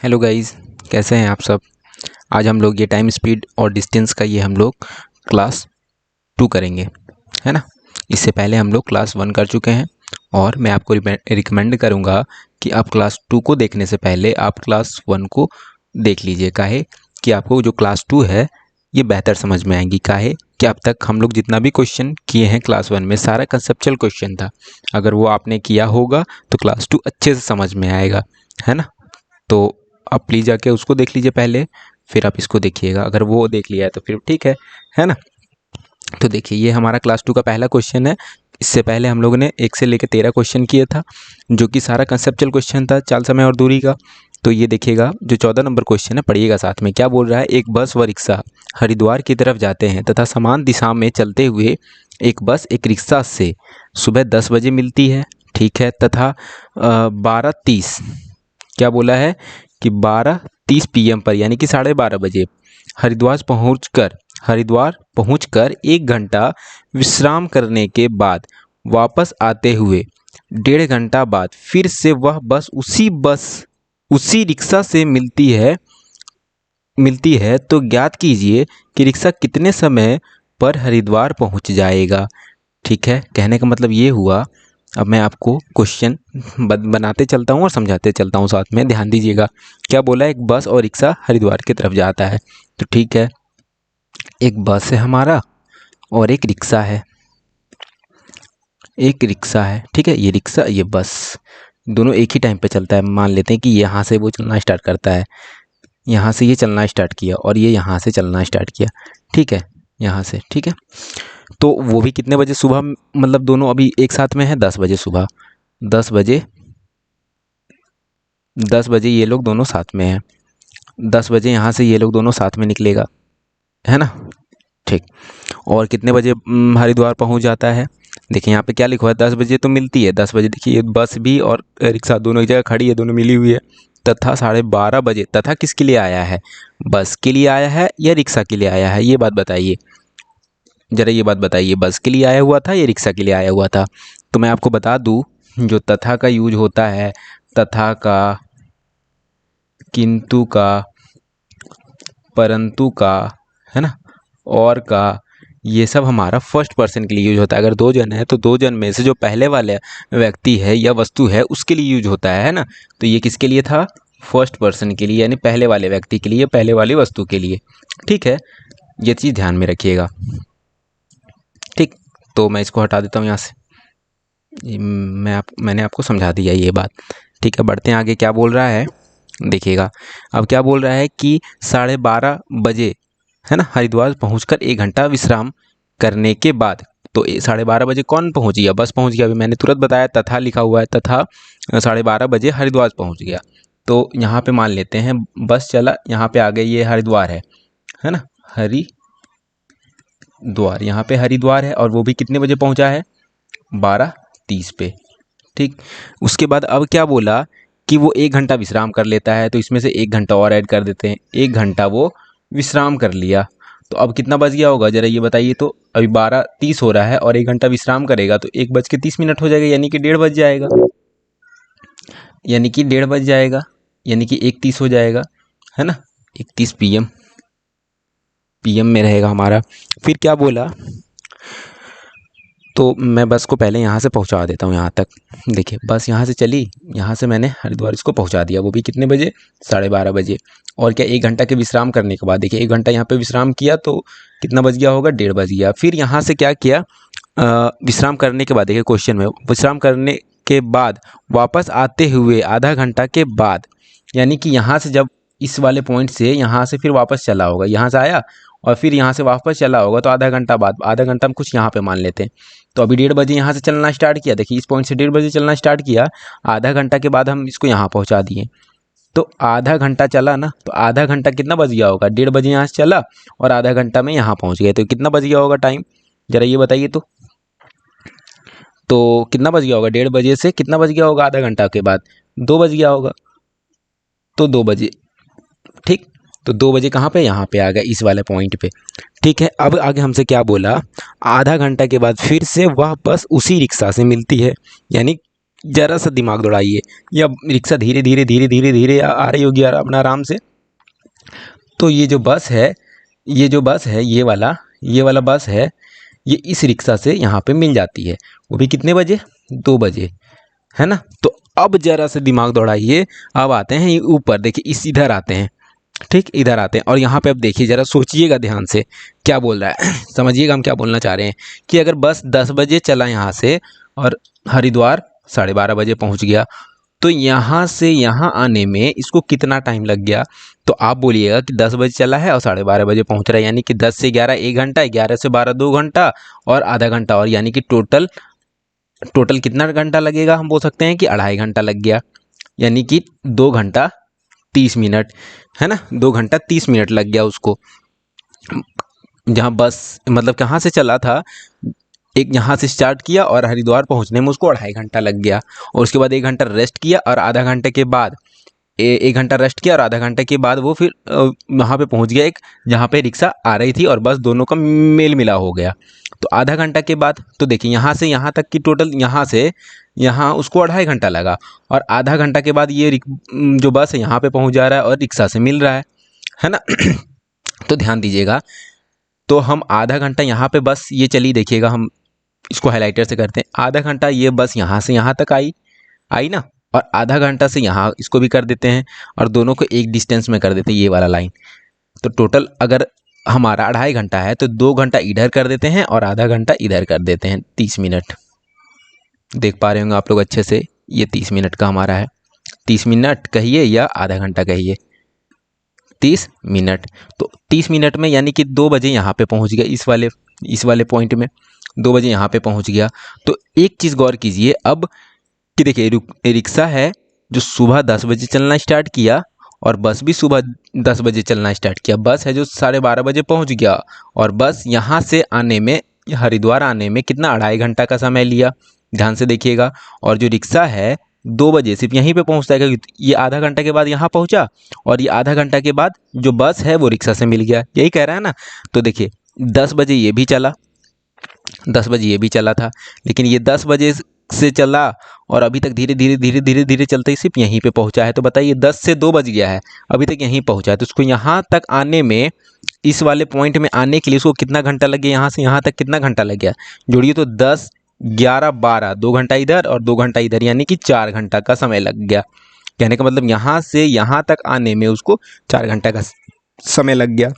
Hello guys, कैसे हैं आप सब। आज हम लोग ये टाइम स्पीड और डिस्टेंस का ये हम लोग क्लास 2 करेंगे, है ना। इससे पहले हम लोग क्लास 1 कर चुके हैं और मैं आपको रिकमेंड करूँगा कि आप क्लास 2 को देखने से पहले आप क्लास 1 को देख लीजिए। काहे कि आपको जो क्लास 2 है ये बेहतर समझ में आएगी। काहे कि अब तक हम लोग जितना भी क्वेश्चन किए हैं क्लास 1 में सारा कंसेप्चुअल क्वेश्चन था। अगर वो आपने किया होगा तो क्लास 2 अच्छे से समझ में आएगा, है ना। तो आप प्लीज़ जाके उसको देख लीजिए पहले, फिर आप इसको देखिएगा। अगर वो देख लिया है तो फिर ठीक है ना। तो देखिए, ये हमारा क्लास 2 का पहला क्वेश्चन है। इससे पहले हम लोगों ने 1 से लेकर 13 क्वेश्चन किया था, जो कि सारा कंसेप्चुअल क्वेश्चन था, चाल, समय और दूरी का। तो ये देखिएगा, जो 14 नंबर क्वेश्चन है पढ़िएगा साथ में। क्या बोल रहा है, एक बस व रिक्शा हरिद्वार की तरफ जाते हैं तथा समान दिशा में चलते हुए एक बस एक रिक्शा से सुबह 10 बजे मिलती है, ठीक है, तथा 12:30, क्या बोला है कि 12:30 PM पर यानी कि 12:30 बजे हरिद्वार पहुंचकर 1 घंटा विश्राम करने के बाद वापस आते हुए 1.5 घंटा बाद फिर से वह बस उसी रिक्शा से मिलती है तो ज्ञात कीजिए कि रिक्शा कितने समय पर हरिद्वार पहुंच जाएगा। ठीक है, कहने का मतलब ये हुआ। अब मैं आपको क्वेश्चन बनाते चलता हूँ और समझाते चलता हूँ साथ में, ध्यान दीजिएगा। क्या बोला, एक बस और रिक्शा हरिद्वार की तरफ जाता है। तो ठीक है, एक बस है हमारा और एक रिक्शा है, ठीक है। ये रिक्शा, ये बस, दोनों एक ही टाइम पे चलता है। मान लेते हैं कि यहाँ से वो चलना स्टार्ट करता है, यहाँ से ये चलना स्टार्ट किया और ये यहाँ से चलना स्टार्ट किया, ठीक है, यहाँ से, ठीक है। तो वो भी कितने बजे सुबह, मतलब दोनों अभी एक साथ में है, 10 बजे सुबह, 10 बजे ये लोग दोनों साथ में हैं। 10 बजे यहाँ से ये लोग दोनों साथ में निकलेगा, है ना, ठीक। और कितने बजे हरिद्वार पहुँच जाता है। देखिए यहाँ पे क्या लिखा हुआ है, 10 बजे तो मिलती है। 10 बजे देखिए, ये बस भी और रिक्शा दोनों एक जगह खड़ी है, दोनों मिली हुई है। तथा 12:30 बजे, तथा किसके लिए आया है, बस के लिए आया है या रिक्शा के लिए आया है, ये बात बताइए ज़रा, ये बात बताइए। बस के लिए आया हुआ था या रिक्शा के लिए आया हुआ था। तो मैं आपको बता दूं, जो तथा का यूज होता है, तथा का, किंतु का, परंतु का, है ना, और का, ये सब हमारा फर्स्ट पर्सन के लिए यूज होता है। अगर 2 जन है तो 2 जन में से जो पहले वाले व्यक्ति है या वस्तु है उसके लिए यूज होता है ना। तो ये किसके लिए था, फर्स्ट पर्सन के लिए, यानी पहले वाले व्यक्ति के लिए, पहले वाली वस्तु के लिए, ठीक है। ये चीज़ ध्यान में रखिएगा, ठीक। तो मैं इसको हटा देता हूँ यहाँ से। मैंने आपको समझा दिया ये बात, ठीक है। बढ़ते हैं आगे, क्या बोल रहा है देखिएगा। अब क्या बोल रहा है कि 12:30 बजे, है ना, हरिद्वार पहुंचकर 1 घंटा विश्राम करने के बाद। तो 12:30 बजे कौन पहुंच गया, बस पहुंच गया। अभी मैंने तुरंत बताया, तथा लिखा हुआ है, तथा 12:30 बजे हरिद्वार पहुंच गया। तो यहाँ पे मान लेते हैं बस चला, यहाँ पे आ गई, ये हरिद्वार है ना, हरिद्वार, यहाँ पे हरिद्वार है। और वो भी कितने बजे पहुंचा है, 12:30 पे, ठीक। उसके बाद अब क्या बोला कि वो 1 घंटा विश्राम कर लेता है। तो इसमें से 1 घंटा और ऐड कर देते हैं, 1 घंटा वो विश्राम कर लिया। तो अब कितना बज गया होगा, ज़रा ये बताइए। तो अभी 12:30 हो रहा है और 1 घंटा विश्राम करेगा तो 1:30 हो जाएगा, यानी कि 1:30 बज जाएगा, यानी कि 1:30 बज जाएगा, यानी कि 1:30 हो जाएगा, है ना। 1:30 PM में रहेगा हमारा। फिर क्या बोला, तो मैं बस को पहले यहाँ से पहुँचा देता हूँ यहाँ तक। देखिए, बस यहाँ से चली, यहाँ से मैंने हरिद्वार इसको पहुँचा दिया, वो भी कितने बजे, 12:30 बजे। और क्या, 1 घंटा के विश्राम करने के बाद, देखिए 1 घंटा यहाँ पे विश्राम किया तो कितना बज गया होगा, 1:30 बज गया। फिर यहाँ से क्या किया, विश्राम करने के बाद, देखिए क्वेश्चन में, विश्राम करने के बाद वापस आते हुए आधा घंटा के बाद, यानी कि यहाँ से जब इस वाले पॉइंट से यहाँ से फिर वापस चला होगा, यहाँ से आया और फिर यहाँ से वापस चला होगा, तो आधा घंटा बाद, आधा घंटा हम कुछ यहाँ पे मान लेते हैं। तो अभी 1:30 बजे यहाँ से चलना स्टार्ट किया, देखिए इस पॉइंट से 1:30 बजे चलना स्टार्ट किया, आधा घंटा के बाद हम इसको यहाँ पहुँचा दिए। तो आधा घंटा चला ना, तो आधा घंटा कितना बज गया होगा, 1:30 बजे यहाँ से चला और आधा घंटा में यहाँ पहुँच गए, तो कितना बज गया होगा टाइम, ज़रा ये बताइए। तो कितना बज गया होगा, 1:30 बजे से कितना बज गया होगा आधा घंटा के बाद, 2 बज गया होगा। तो 2 बजे, ठीक। तो 2 बजे कहाँ पे, यहाँ पे आ गया, इस वाले पॉइंट पे, ठीक है। अब आगे हमसे क्या बोला, आधा घंटा के बाद फिर से वह बस उसी रिक्शा से मिलती है, यानी ज़रा सा दिमाग दौड़ाइए, या रिक्शा धीरे धीरे धीरे धीरे धीरे आ रही होगी यार अपना आराम से। तो ये जो बस है, ये वाला बस है, ये इस रिक्शा से यहाँ पे मिल जाती है, वो भी कितने बजे, 2 बजे, है ना। तो अब ज़रा से दिमाग दौड़ाइए, अब आते हैं ऊपर, देखिए इस इधर आते हैं, ठीक, इधर आते हैं और यहाँ पे अब देखिए, ज़रा सोचिएगा ध्यान से क्या बोल रहा है समझिएगा हम क्या बोलना चाह रहे हैं। कि अगर बस 10 बजे चला यहाँ से और हरिद्वार 12:30 बजे पहुँच गया, तो यहाँ से यहाँ आने में इसको कितना टाइम लग गया। तो आप बोलिएगा कि 10 बजे चला है और 12:30 बजे पहुँच रहा है, यानी कि 10 से 11 1 घंटा, 11 से 12 2 घंटा और आधा घंटा और, यानी कि टोटल कितना घंटा लगेगा। हम बोल सकते हैं कि 2.5 घंटा लग गया, यानी कि 2 घंटा 30 मिनट, है ना, 2 घंटा 30 मिनट लग गया उसको। जहाँ बस मतलब कहाँ से चला था, एक यहाँ से स्टार्ट किया और हरिद्वार पहुँचने में उसको 2.5 घंटा लग गया, और उसके बाद 1 घंटा रेस्ट किया और आधा घंटे के बाद 1 घंटा रेस्ट किया और आधा घंटे के बाद वो फिर वहाँ पे पहुँच गया एक जहाँ पे रिक्शा आ रही थी और बस दोनों का मेल मिला हो गया। तो आधा घंटा के बाद तो देखिए यहाँ से यहाँ तक की टोटल, यहाँ से यहाँ उसको 2.5 घंटा लगा, और आधा घंटा के बाद ये जो बस है यहाँ पे पहुँच जा रहा है और रिक्शा से मिल रहा है ना। तो ध्यान दीजिएगा, तो हम आधा घंटा यहाँ पे बस ये चली, देखिएगा हम इसको हाइलाइटर से करते हैं, आधा घंटा ये बस यहाँ से यहाँ तक आई ना, और आधा घंटा से यहाँ इसको भी कर देते हैं और दोनों को एक डिस्टेंस में कर देते हैं, ये वाला लाइन। तो टोटल अगर हमारा 2.5 घंटा है तो 2 घंटा इधर कर देते हैं और आधा घंटा इधर कर देते हैं, 30 मिनट। देख पा रहे होंगे आप लोग अच्छे से, ये 30 मिनट का हमारा है, 30 मिनट कहिए या आधा घंटा कहिए, 30 मिनट। तो 30 मिनट में यानी कि 2 बजे यहाँ पे पहुँच गया, इस वाले पॉइंट में 2 बजे यहाँ पे पहुँच गया। तो एक चीज़ गौर कीजिए अब कि देखिए रिक्शा है जो सुबह 10 बजे चलना स्टार्ट किया और बस भी सुबह 10 बजे चलना स्टार्ट किया। बस है जो 12:30 बजे पहुँच गया और बस यहाँ से आने में, हरिद्वार आने में कितना, 2.5 घंटा का समय लिया, ध्यान से देखिएगा। और जो रिक्शा है 2 बजे सिर्फ यहीं पे पहुँचता है, क्योंकि ये आधा घंटा के बाद यहाँ पहुँचा और ये आधा घंटा के बाद जो बस है वो रिक्शा से मिल गया, यही कह रहा है ना। तो देखिए 10 बजे ये भी चला, 10 बजे ये भी चला था, लेकिन ये 10 बजे से चला और अभी तक धीरे धीरे धीरे धीरे धीरे चलते ही सिर्फ यहीं पे पहुंचा है। तो बताइए 10 से 2 बज गया है, अभी तक यहीं पहुंचा है, तो उसको यहाँ तक आने में, इस वाले पॉइंट में आने के लिए उसको कितना घंटा लग गया, यहाँ से यहाँ तक कितना घंटा लग गया, जोड़िए तो 10 11 12, 2 घंटा इधर और 2 घंटा इधर, यानी कि 4 घंटा का समय लग गया। कहने का मतलब यहाँ से यहाँ तक आने में उसको 4 घंटा का समय लग गया,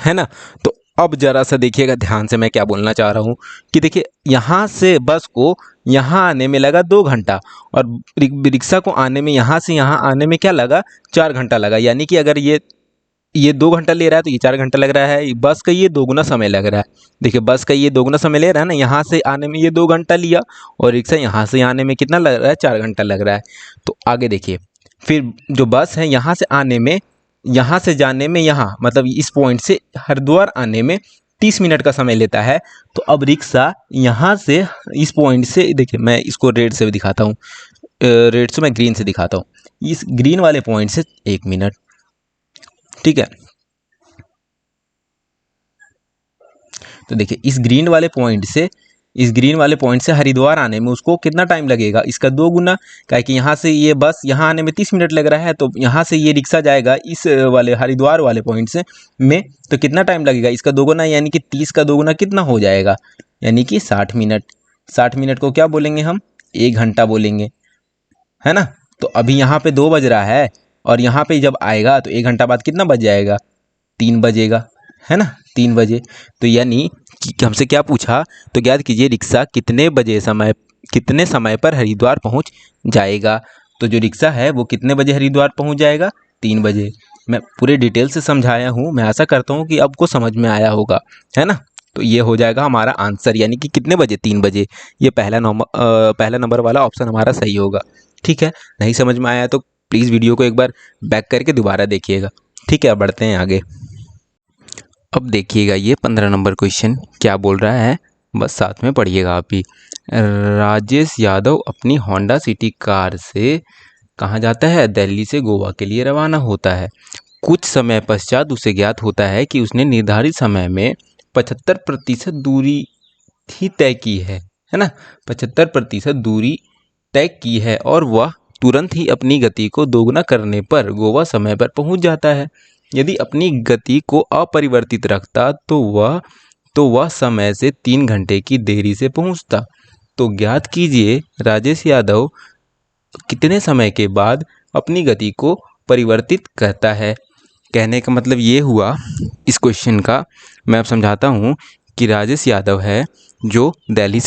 है ना। तो अब जरा सा देखिएगा ध्यान से मैं क्या बोलना चाह रहा हूँ कि देखिए यहाँ से बस को यहाँ आने में लगा 2 घंटा और रिक्शा को आने में, यहाँ से यहाँ आने में क्या लगा, 4 घंटा लगा। यानी कि अगर ये 2 घंटा ले रहा है तो ये 4 घंटा लग रहा है, बस का ये दोगुना समय लग रहा है। देखिए बस का ये दोगुना समय ले रहा है ना, यहाँ से आने में ये 2 घंटा लिया और रिक्शा यहाँ से आने में कितना लग रहा है, 4 घंटा लग रहा है। तो आगे देखिए, फिर जो बस है यहाँ से आने में, यहाँ से जाने में, यहाँ मतलब इस पॉइंट से हरिद्वार आने में 30 मिनट का समय लेता है। तो अब रिक्शा यहाँ से इस पॉइंट से, देखिए मैं इसको रेड से भी दिखाता हूँ, रेड से मैं ग्रीन से दिखाता हूँ, इस ग्रीन वाले पॉइंट से 1 मिनट, ठीक है। तो देखिए इस ग्रीन वाले पॉइंट से हरिद्वार आने में उसको कितना टाइम लगेगा, इसका 2 गुना, क्या कि यहाँ से ये बस यहाँ आने में 30 मिनट लग रहा है, तो यहाँ से ये रिक्शा जाएगा इस वाले हरिद्वार वाले पॉइंट से में, तो कितना टाइम लगेगा, इसका 2 गुना, यानी कि 30 का 2 गुना कितना हो जाएगा, यानी कि 60 मिनट। 60 मिनट को क्या बोलेंगे हम, 1 घंटा बोलेंगे, है ना। तो अभी यहाँ पे 2 बज रहा है और यहाँ पे जब आएगा तो 1 घंटा बाद कितना बज जाएगा, 3 बजेगा, है ना, 3 बजे। तो यानी कि हमसे क्या पूछा, तो ज्ञात कीजिए रिक्शा कितने समय पर हरिद्वार पहुंच जाएगा। तो जो रिक्शा है वो कितने बजे हरिद्वार पहुंच जाएगा, 3 बजे। मैं पूरे डिटेल से समझाया हूं, मैं आशा करता हूं कि आपको समझ में आया होगा, है ना। तो ये हो जाएगा हमारा आंसर, यानी कि कितने बजे, 3 बजे। ये पहला नंबर वाला ऑप्शन हमारा सही होगा, ठीक है। नहीं समझ में आया तो प्लीज़ वीडियो को एक बार बैक करके दोबारा देखिएगा, ठीक है। बढ़ते हैं आगे। अब देखिएगा ये 15 नंबर क्वेश्चन क्या बोल रहा है, बस साथ में पढ़िएगा आप भी। राजेश यादव अपनी होंडा सिटी कार से कहाँ जाता है, दिल्ली से गोवा के लिए रवाना होता है। कुछ समय पश्चात उसे ज्ञात होता है कि उसने निर्धारित समय में 75% दूरी ही तय की है ना, 75% दूरी तय की है और वह तुरंत ही अपनी गति को दोगुना करने पर गोवा समय पर पहुंच जाता है। यदि अपनी गति को अपरिवर्तित रखता तो वह समय से 3 घंटे की देरी से पहुंचता। तो ज्ञात कीजिए राजेश यादव कितने समय के बाद अपनी गति को परिवर्तित करता है। कहने का मतलब ये हुआ इस क्वेश्चन का, मैं अब समझाता हूँ कि राजेश यादव है जो दिल्ली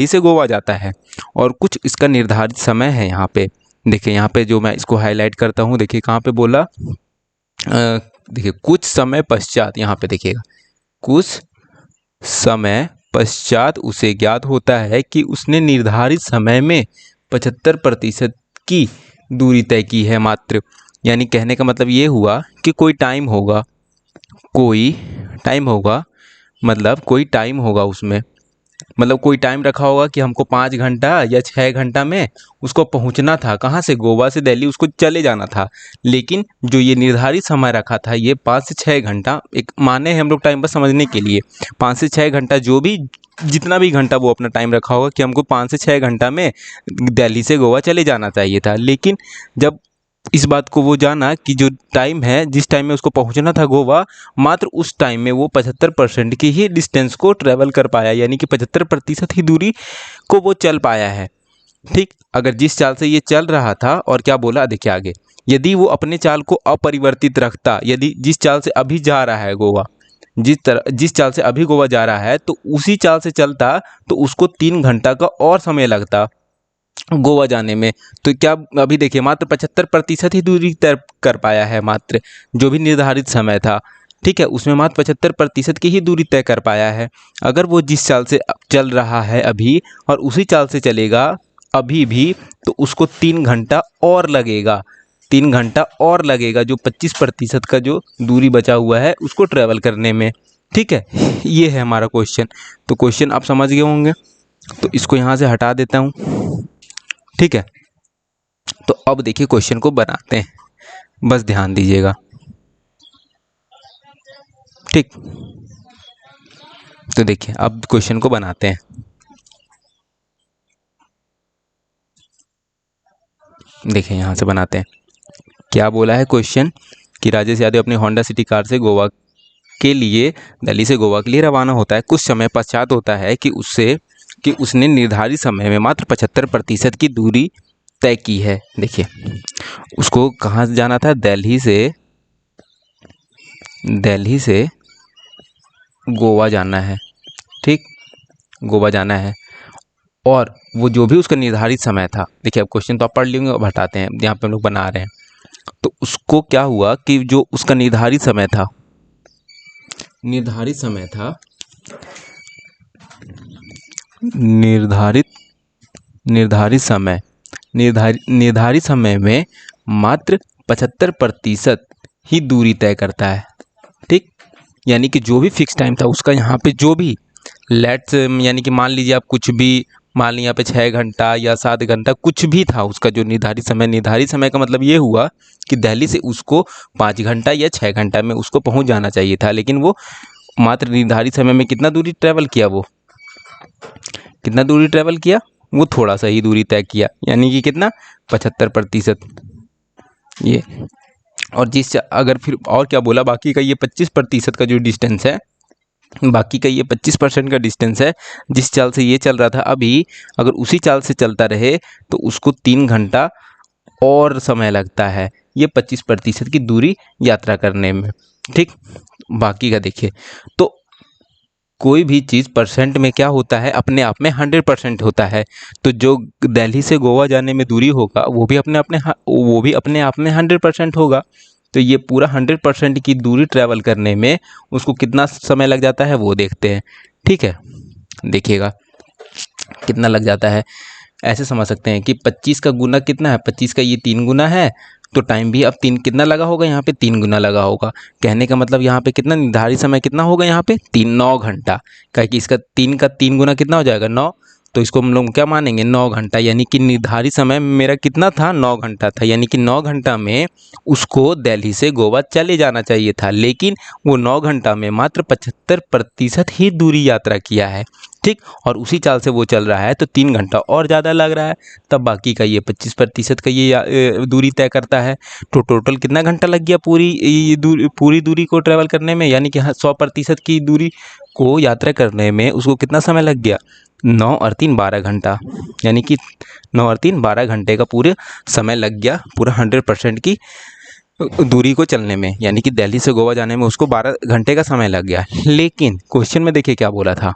से गोवा जाता है और कुछ इसका निर्धारित समय है। यहाँ पे देखिए, यहाँ पे जो मैं इसको हाईलाइट करता हूँ, देखिए कहाँ पे बोला, देखिए कुछ समय पश्चात, यहाँ पे देखिएगा, कुछ समय पश्चात उसे ज्ञात होता है कि उसने निर्धारित समय में 75% की दूरी तय की है मात्र। यानी कहने का मतलब ये हुआ कि कोई टाइम होगा मतलब कोई टाइम होगा उसमें, मतलब कोई टाइम रखा होगा कि हमको 5 घंटा या 6 घंटा में उसको पहुंचना था। कहाँ से? गोवा से दिल्ली उसको चले जाना था। लेकिन जो ये निर्धारित समय रखा था ये 5 से 6 घंटा, एक माने हम लोग टाइम बस समझने के लिए, 5 से 6 घंटा, जो भी जितना भी घंटा वो अपना टाइम रखा होगा कि हमको 5 से 6 घंटा में दिल्ली से गोवा चले जाना चाहिए था। लेकिन जब इस बात को वो जाना कि जो टाइम है, जिस टाइम में उसको पहुंचना था गोवा, मात्र उस टाइम में वो 75% की ही डिस्टेंस को ट्रेवल कर पाया, यानी कि 75% ही दूरी को वो चल पाया है। ठीक, अगर जिस चाल से ये चल रहा था, और क्या बोला देखिए आगे, यदि वो अपने चाल को अपरिवर्तित रखता, यदि जिस चाल से अभी जा रहा है गोवा, जिस चाल से अभी गोवा जा रहा है, तो उसी चाल से चलता तो उसको 3 घंटा का और समय लगता गोवा जाने में। तो क्या अभी देखिए मात्र 75% ही दूरी तय कर पाया है, मात्र जो भी निर्धारित समय था, ठीक है, उसमें मात्र 75% की ही दूरी तय कर पाया है। अगर वो जिस चाल से चल रहा है अभी और उसी चाल से चलेगा अभी भी, तो उसको 3 घंटा और लगेगा, 3 घंटा और लगेगा, जो 25% का जो दूरी बचा हुआ है उसको ट्रेवल करने में। ठीक है, ये है हमारा क्वेश्चन। तो क्वेश्चन आप समझ गए होंगे, तो इसको यहाँ से हटा देता हूँ। ठीक है, तो अब देखिए क्वेश्चन को बनाते हैं, बस ध्यान दीजिएगा। ठीक, तो देखिए अब क्वेश्चन को बनाते हैं। देखिए यहाँ से बनाते हैं, क्या बोला है क्वेश्चन कि राजेश यादव अपनी होंडा सिटी कार से गोवा के लिए, दिल्ली से गोवा के लिए रवाना होता है। कुछ समय पश्चात होता है कि उसने निर्धारित समय में मात्र 75% की दूरी तय की है। देखिए उसको कहाँ जाना था? दिल्ली से गोवा जाना है। ठीक, गोवा जाना है, और वो जो भी उसका निर्धारित समय था, देखिए अब क्वेश्चन तो आप पढ़ लेंगे, अब हटाते हैं, यहाँ पे हम लोग बना रहे हैं। तो उसको क्या हुआ कि जो उसका निर्धारित समय था, निर्धारित समय में मात्र 75% ही दूरी तय करता है। ठीक, यानी कि जो भी फिक्स टाइम था उसका, यहाँ पे जो भी लेट्स, यानी कि मान लीजिए आप कुछ भी मान लीजिए यहाँ पे 6 घंटा या 7 घंटा कुछ भी था उसका जो निर्धारित समय का मतलब ये हुआ कि दिल्ली से उसको 5 घंटा या 6 घंटा में उसको पहुँच जाना चाहिए था। लेकिन वो मात्र निर्धारित समय में कितना दूरी ट्रेवल किया, वो थोड़ा सा ही दूरी तय किया, यानी कि कितना? 75%। ये और अगर फिर और क्या बोला, बाकी का ये 25% का जो डिस्टेंस है, बाकी का ये 25% का डिस्टेंस है, जिस चाल से ये चल रहा था अभी, अगर उसी चाल से चलता रहे तो उसको 3 घंटा और समय लगता है, ये 25% की दूरी यात्रा करने में। ठीक, बाकी का देखिए, तो कोई भी चीज़ परसेंट में क्या होता है, अपने आप में 100% होता है। तो जो दिल्ली से गोवा जाने में दूरी होगा वो भी अपने आप में 100% होगा। तो ये पूरा 100% की दूरी ट्रैवल करने में उसको कितना समय लग जाता है वो देखते हैं। ठीक है, देखिएगा कितना लग जाता है। ऐसे समझ सकते हैं कि 25 का गुना कितना है, 25 का ये 3 गुना है, तो टाइम भी अब 3 कितना लगा होगा, यहाँ पे 3 गुना लगा होगा। कहने का मतलब यहाँ पे कितना निर्धारित समय कितना होगा, यहाँ पे 9 घंटा, क्या कि इसका 3 का 3 गुना कितना हो जाएगा, 9। तो इसको हम लोग क्या मानेंगे, 9 घंटा, यानी कि निर्धारित समय मेरा कितना था, 9 घंटा था, यानी कि 9 घंटा में उसको दिल्ली से गोवा चले जाना चाहिए था। लेकिन वो 9 घंटा में मात्र 75% ही दूरी यात्रा किया है। ठीक। और उसी चाल से वो चल रहा है तो 3 घंटा और ज़्यादा लग रहा है, तब बाकी का ये 25% का ये दूरी तय करता है। तो टोटल कितना घंटा लग गया पूरी दूरी को ट्रैवल करने में, यानी कि 100% की दूरी को यात्रा करने में उसको कितना समय लग गया, 9 और 3 12 घंटा, यानी कि 9 और 3 12 घंटे का पूरे समय लग गया पूरा 100% की दूरी को चलने में, यानी कि दिल्ली से गोवा जाने में उसको 12 घंटे का समय लग गया। लेकिन क्वेश्चन में देखिए क्या बोला था,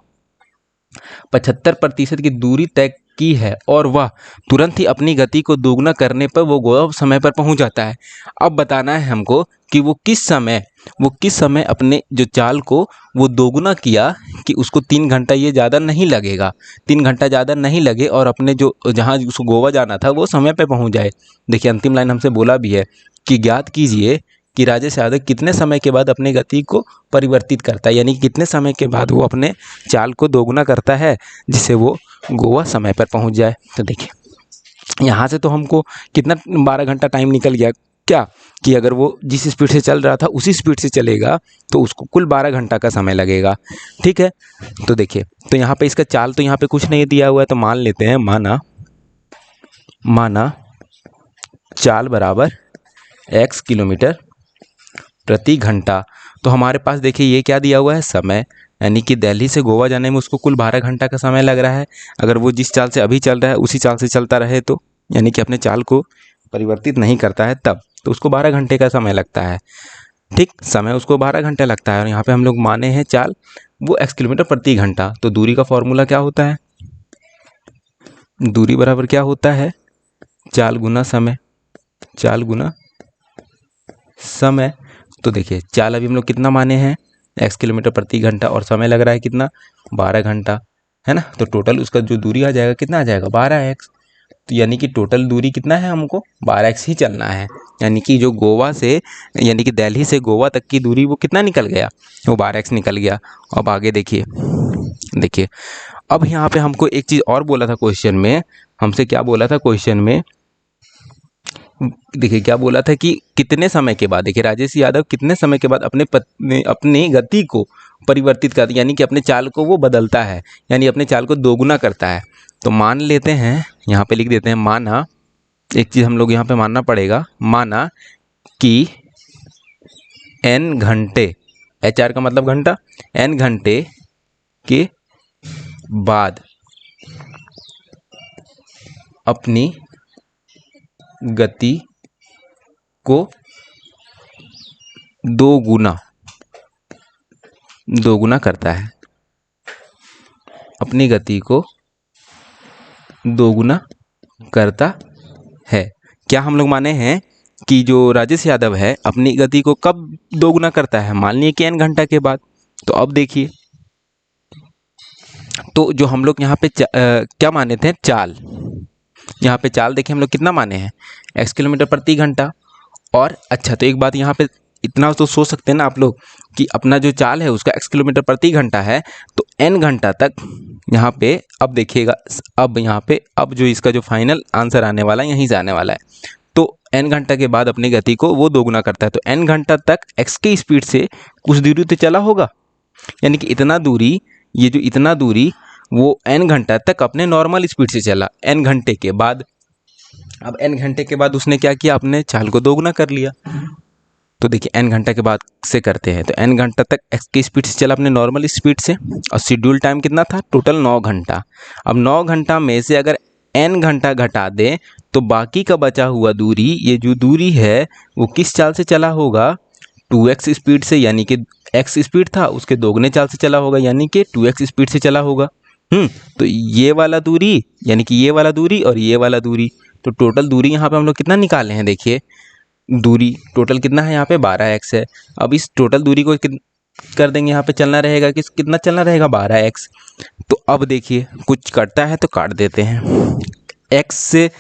75% की दूरी तय की है और वह तुरंत ही अपनी गति को दोगुना करने पर वो गोवा समय पर पहुंच जाता है। अब बताना है हमको कि वो किस समय अपने जो चाल को वो दोगुना किया कि उसको 3 घंटा ये ज़्यादा नहीं लगेगा, 3 घंटा ज़्यादा नहीं लगे और अपने जो जहाँ उसको गोवा जाना था वो समय पर पहुँच जाए। देखिए अंतिम लाइन हमसे बोला भी है कि ज्ञात कीजिए कि राजेश यादव कितने समय के बाद अपनी गति को परिवर्तित करता है, यानी कितने समय के बाद वो अपने चाल को दोगुना करता है जिससे वो गोवा समय पर पहुंच जाए। तो देखिए यहाँ से तो हमको कितना 12 घंटा टाइम निकल गया, क्या कि अगर वो जिस स्पीड से चल रहा था उसी स्पीड से चलेगा तो उसको कुल 12 घंटा का समय लगेगा। ठीक है, तो देखिए तो यहाँ पे इसका चाल तो यहाँ पे कुछ नहीं दिया हुआ है, तो मान लेते हैं माना चाल बराबर x किलोमीटर प्रति घंटा। तो हमारे पास देखिए ये क्या दिया हुआ है, समय, यानी कि दिल्ली से गोवा जाने में उसको कुल 12 घंटा का समय लग रहा है। अगर वो जिस चाल से अभी चल रहा है उसी चाल से चलता रहे तो, यानी कि अपने चाल को परिवर्तित नहीं करता है तब, तो उसको 12 घंटे का समय लगता है। ठीक, समय उसको 12 घंटे लगता है और यहाँ पे हम लोग माने हैं चाल वो x किलोमीटर प्रति घंटा। तो दूरी का फॉर्मूला क्या होता है, दूरी बराबर क्या होता है, चाल गुना समय, चाल गुना समय। तो देखिए चाल अभी हम लोग कितना माने हैं, x किलोमीटर प्रति घंटा, और समय लग रहा है कितना, 12 घंटा, है ना। तो टोटल उसका जो दूरी आ जाएगा कितना आ जाएगा, 12x। तो यानी कि टोटल दूरी कितना है, हमको 12x ही चलना है, यानी कि जो गोवा से यानी कि दिल्ली से गोवा तक की दूरी वो कितना निकल गया, वो 12x निकल गया। अब आगे देखिए अब यहाँ पे हमको एक चीज़ और बोला था क्वेश्चन में, हमसे क्या बोला था क्वेश्चन में, देखिए क्या बोला था कि कितने समय के बाद, देखिए राजेश यादव कितने समय के बाद अपनी गति को परिवर्तित करता है, यानी कि अपने चाल को वो बदलता है, यानी अपने चाल को दोगुना करता है। तो मान लेते हैं, यहाँ पे लिख देते हैं, माना, एक चीज़ हम लोग यहाँ पे मानना पड़ेगा, माना कि n घंटे, HR का मतलब घंटा, n घंटे के बाद अपनी गति को दोगुना करता है, अपनी गति को दोगुना करता है। क्या हम लोग माने हैं कि जो राजेश यादव है अपनी गति को कब दोगुना करता है, मान लीजिए कि n घंटा के बाद। तो अब देखिए, तो जो हम लोग यहाँ पे क्या माने थे, चाल, यहाँ पे चाल देखिए हम लोग कितना माने हैं, x किलोमीटर प्रति घंटा। और अच्छा तो एक बात यहाँ पे इतना तो सोच सकते हैं ना आप लोग कि अपना जो चाल है उसका x किलोमीटर प्रति घंटा है, तो n घंटा तक यहाँ पे, अब देखिएगा अब यहाँ पे अब जो इसका जो फाइनल आंसर आने वाला है यहीं से आने वाला है। तो n घंटा के बाद अपनी गति को वो दोगुना करता है, तो n घंटा तक x की स्पीड से कुछ दूरी तो चला होगा, यानी कि इतना दूरी, ये जो इतना दूरी वो n घंटा तक अपने नॉर्मल स्पीड से चला n घंटे के बाद। अब n घंटे के बाद उसने क्या किया, अपने चाल को दोगुना कर लिया। तो देखिए n घंटा के बाद से करते हैं, तो n घंटा तक x की स्पीड से चला अपने नॉर्मल स्पीड से, और शेड्यूल टाइम कितना था, टोटल 9 घंटा। अब 9 घंटा में से अगर n घंटा घटा दें तो बाकी का बचा हुआ दूरी, ये जो दूरी है वो किस चाल से चला होगा, 2x स्पीड से, यानी कि x स्पीड था उसके दोगुने चाल से चला होगा, यानी कि 2x स्पीड से चला होगा। तो ये वाला दूरी, यानी कि ये वाला दूरी और ये वाला दूरी, तो टोटल दूरी यहाँ पे हम लोग कितना निकाले हैं, देखिए दूरी टोटल कितना है यहाँ पे 12x है। अब इस टोटल दूरी को कर देंगे, यहाँ पे चलना रहेगा कितना चलना रहेगा, 12x। तो अब देखिए कुछ कटता है तो काट देते हैं, x से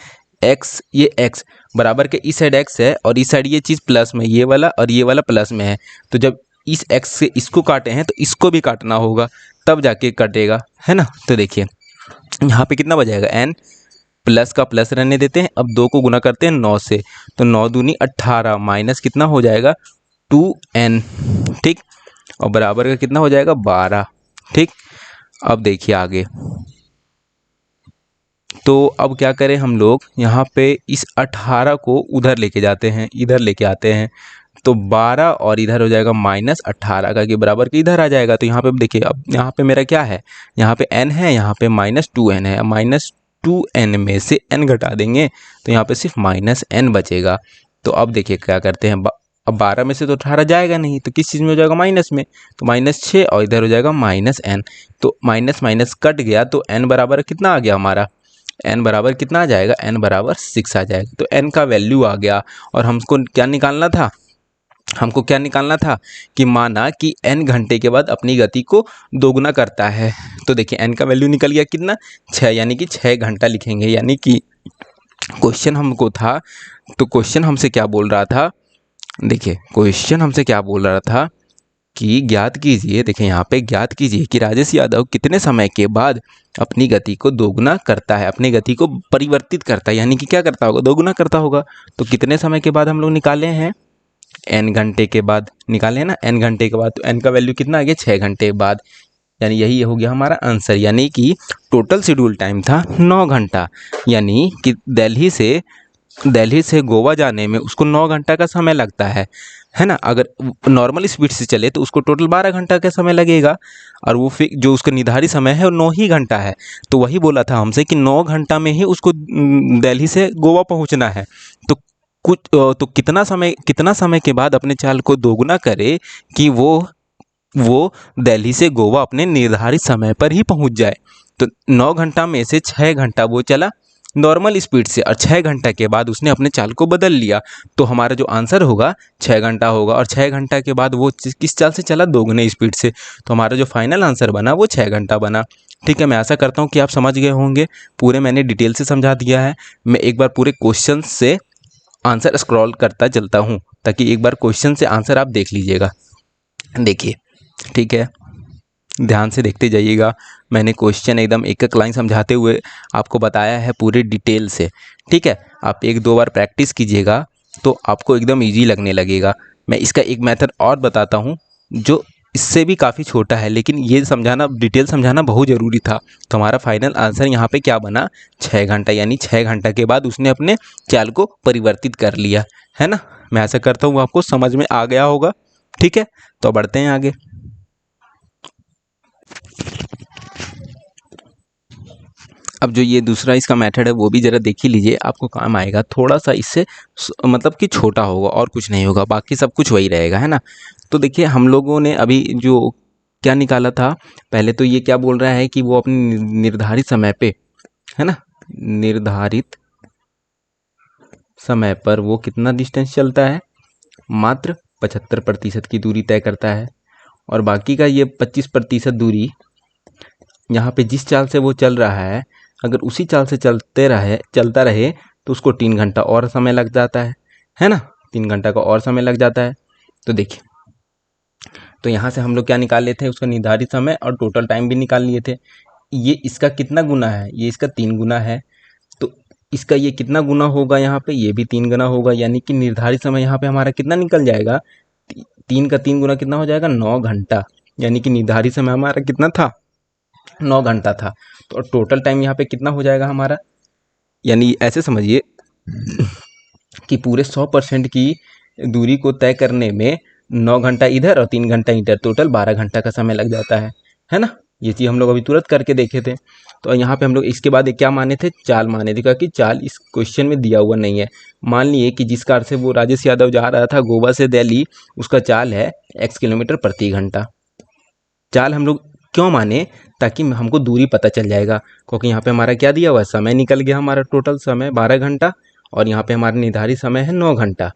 x, ये x बराबर के इस साइड x है और इस साइड ये चीज़ प्लस में, ये वाला और ये वाला प्लस में है। तो जब इस x से इसको काटे हैं तो इसको भी काटना होगा तब जाके कटेगा, है ना। तो देखिए यहाँ पे कितना बचेगा, n प्लस का प्लस रहने देते हैं। अब 2 को गुना करते हैं 9 से, तो 9 दूनी 18 माइनस कितना हो जाएगा 2n, ठीक, और बराबर का कितना हो जाएगा 12, ठीक। अब देखिए आगे, तो अब क्या करें हम लोग, यहाँ पे इस 18 को उधर लेके जाते हैं, इधर लेके आते हैं, तो 12 और इधर हो जाएगा -18 का के बराबर के इधर आ जाएगा। तो यहाँ पे देखिए, अब यहाँ पे मेरा क्या है, यहाँ पे n है, यहाँ पे -2n है, -2n में से n घटा देंगे तो यहाँ पे सिर्फ -n बचेगा। तो अब देखिए क्या करते हैं, अब 12 में से तो 18 जाएगा नहीं, तो किस चीज़ में हो जाएगा, माइनस में, तो -6 और इधर हो जाएगा -n। तो माइनस माइनस कट गया, तो n बराबर कितना आ गया हमारा, n बराबर कितना आ जाएगा, n बराबर 6 आ जाएगा। तो n का वैल्यू आ गया। और हमको क्या निकालना था, हमको क्या निकालना था कि माना कि n घंटे के बाद अपनी गति को दोगुना करता है। तो देखिए n का वैल्यू निकल गया कितना, 6, यानी कि 6 घंटा लिखेंगे। यानी कि क्वेश्चन हमको था, तो क्वेश्चन हमसे क्या बोल रहा था, देखिए क्वेश्चन हमसे क्या बोल रहा था कि ज्ञात कीजिए, देखिए यहाँ पे ज्ञात कीजिए कि राजेश यादव कितने समय के बाद अपनी गति को दोगुना करता है, अपनी गति को परिवर्तित करता है, यानी कि क्या करता होगा, दोगुना करता होगा। तो कितने समय के बाद हम लोग निकाले हैं, n घंटे के बाद निकाले हैं ना, n घंटे के बाद। तो n का वैल्यू कितना आ गया, 6 घंटे बाद, यानी यही हो गया हमारा आंसर। यानी कि टोटल शेड्यूल टाइम था 9 घंटा, यानी कि दिल्ली से गोवा जाने में उसको 9 घंटा का समय लगता है ना। अगर नॉर्मल स्पीड से चले तो उसको टोटल 12 घंटा का समय लगेगा, और वो फिर जो उसका निर्धारित समय है वो 9 ही घंटा है। तो वही बोला था हमसे कि 9 घंटा में ही उसको दिल्ली से गोवा पहुंचना है। तो तो कितना समय के बाद अपने चाल को दोगुना करे कि वो दिल्ली से गोवा अपने निर्धारित समय पर ही पहुंच जाए। तो 9 घंटा में से 6 घंटा वो चला नॉर्मल स्पीड से, और 6 घंटा के बाद उसने अपने चाल को बदल लिया। तो हमारा जो आंसर होगा 6 घंटा होगा, और 6 घंटा के बाद वो किस चाल से चला, दोगुने स्पीड से। तो हमारा जो फाइनल आंसर बना वो 6 घंटा बना। ठीक है, मैं आशा करता हूँ कि आप समझ गए होंगे, पूरे मैंने डिटेल से समझा दिया है। मैं एक बार पूरे क्वेश्चन से आंसर स्क्रॉल करता चलता हूँ, ताकि एक बार क्वेश्चन से आंसर आप देख लीजिएगा। देखिए, ठीक है, ध्यान से देखते जाइएगा। मैंने क्वेश्चन एकदम एक एक लाइन समझाते हुए आपको बताया है पूरे डिटेल से। ठीक है, आप 1-2 बार प्रैक्टिस कीजिएगा तो आपको एकदम इजी लगने लगेगा। मैं इसका एक मेथड और बताता हूँ जो इससे भी काफ़ी छोटा है, लेकिन ये समझाना, डिटेल समझाना बहुत ज़रूरी था। तो हमारा फाइनल आंसर यहाँ पे क्या बना, 6 घंटा, यानी 6 घंटा के बाद उसने अपने चाल को परिवर्तित कर लिया, है ना। मैं ऐसा करता हूँ आपको समझ में आ गया होगा। ठीक है, तो बढ़ते हैं आगे। अब जो ये दूसरा इसका मेथड है वो भी ज़रा देख ही लीजिए, आपको काम आएगा। थोड़ा सा इससे मतलब कि छोटा होगा और कुछ नहीं होगा, बाकी सब कुछ वही रहेगा, है ना। तो देखिए हम लोगों ने अभी जो क्या निकाला था, पहले तो ये क्या बोल रहा है कि वो अपने निर्धारित समय पे, है ना, निर्धारित समय पर वो कितना डिस्टेंस चलता है, मात्र 75% की दूरी तय करता है। और बाकी का ये 25% दूरी यहाँ पे जिस चाल से वो चल रहा है, अगर उसी चाल से चलता रहे तो उसको 3 घंटा और समय लग जाता है ना, 3 घंटा का और समय लग जाता है। तो देखिए, तो यहाँ से हम लोग क्या निकाल लेते हैं, उसका निर्धारित समय और टोटल टाइम भी निकाल लिए थे। ये इसका कितना गुना है, ये इसका 3 गुना है। तो इसका ये कितना गुना होगा, यहाँ पे ये भी 3 गुना होगा, यानी कि निर्धारित समय यहाँ पे हमारा कितना निकल जाएगा, 3 का 3 गुना कितना हो जाएगा, 9 घंटा। यानी कि निर्धारित समय हमारा कितना था, 9 घंटा था। तो टोटल टाइम यहाँ पे कितना हो जाएगा हमारा, यानी ऐसे समझिए कि पूरे 100% की दूरी को तय करने में 9 घंटा इधर और 3 घंटा इधर, टोटल 12 घंटा का समय लग जाता है ना। ये चीज़ हम लोग अभी तुरंत करके देखे थे। तो यहाँ पे हम लोग इसके बाद क्या माने थे, चाल माने थे, क्योंकि चाल इस क्वेश्चन में दिया हुआ नहीं है। मान लिए कि जिस कार से वो राजेश यादव जा रहा था गोवा से दिल्ली, उसका चाल है x किलोमीटर प्रति घंटा। चाल हम लोग क्यों माने, ताकि हमको दूरी पता चल जाएगा, क्योंकि यहाँ पे हमारा क्या दिया हुआ है, समय निकल गया, हमारा टोटल समय 12 घंटा, और यहाँ पे हमारा निर्धारित समय है 9 घंटा।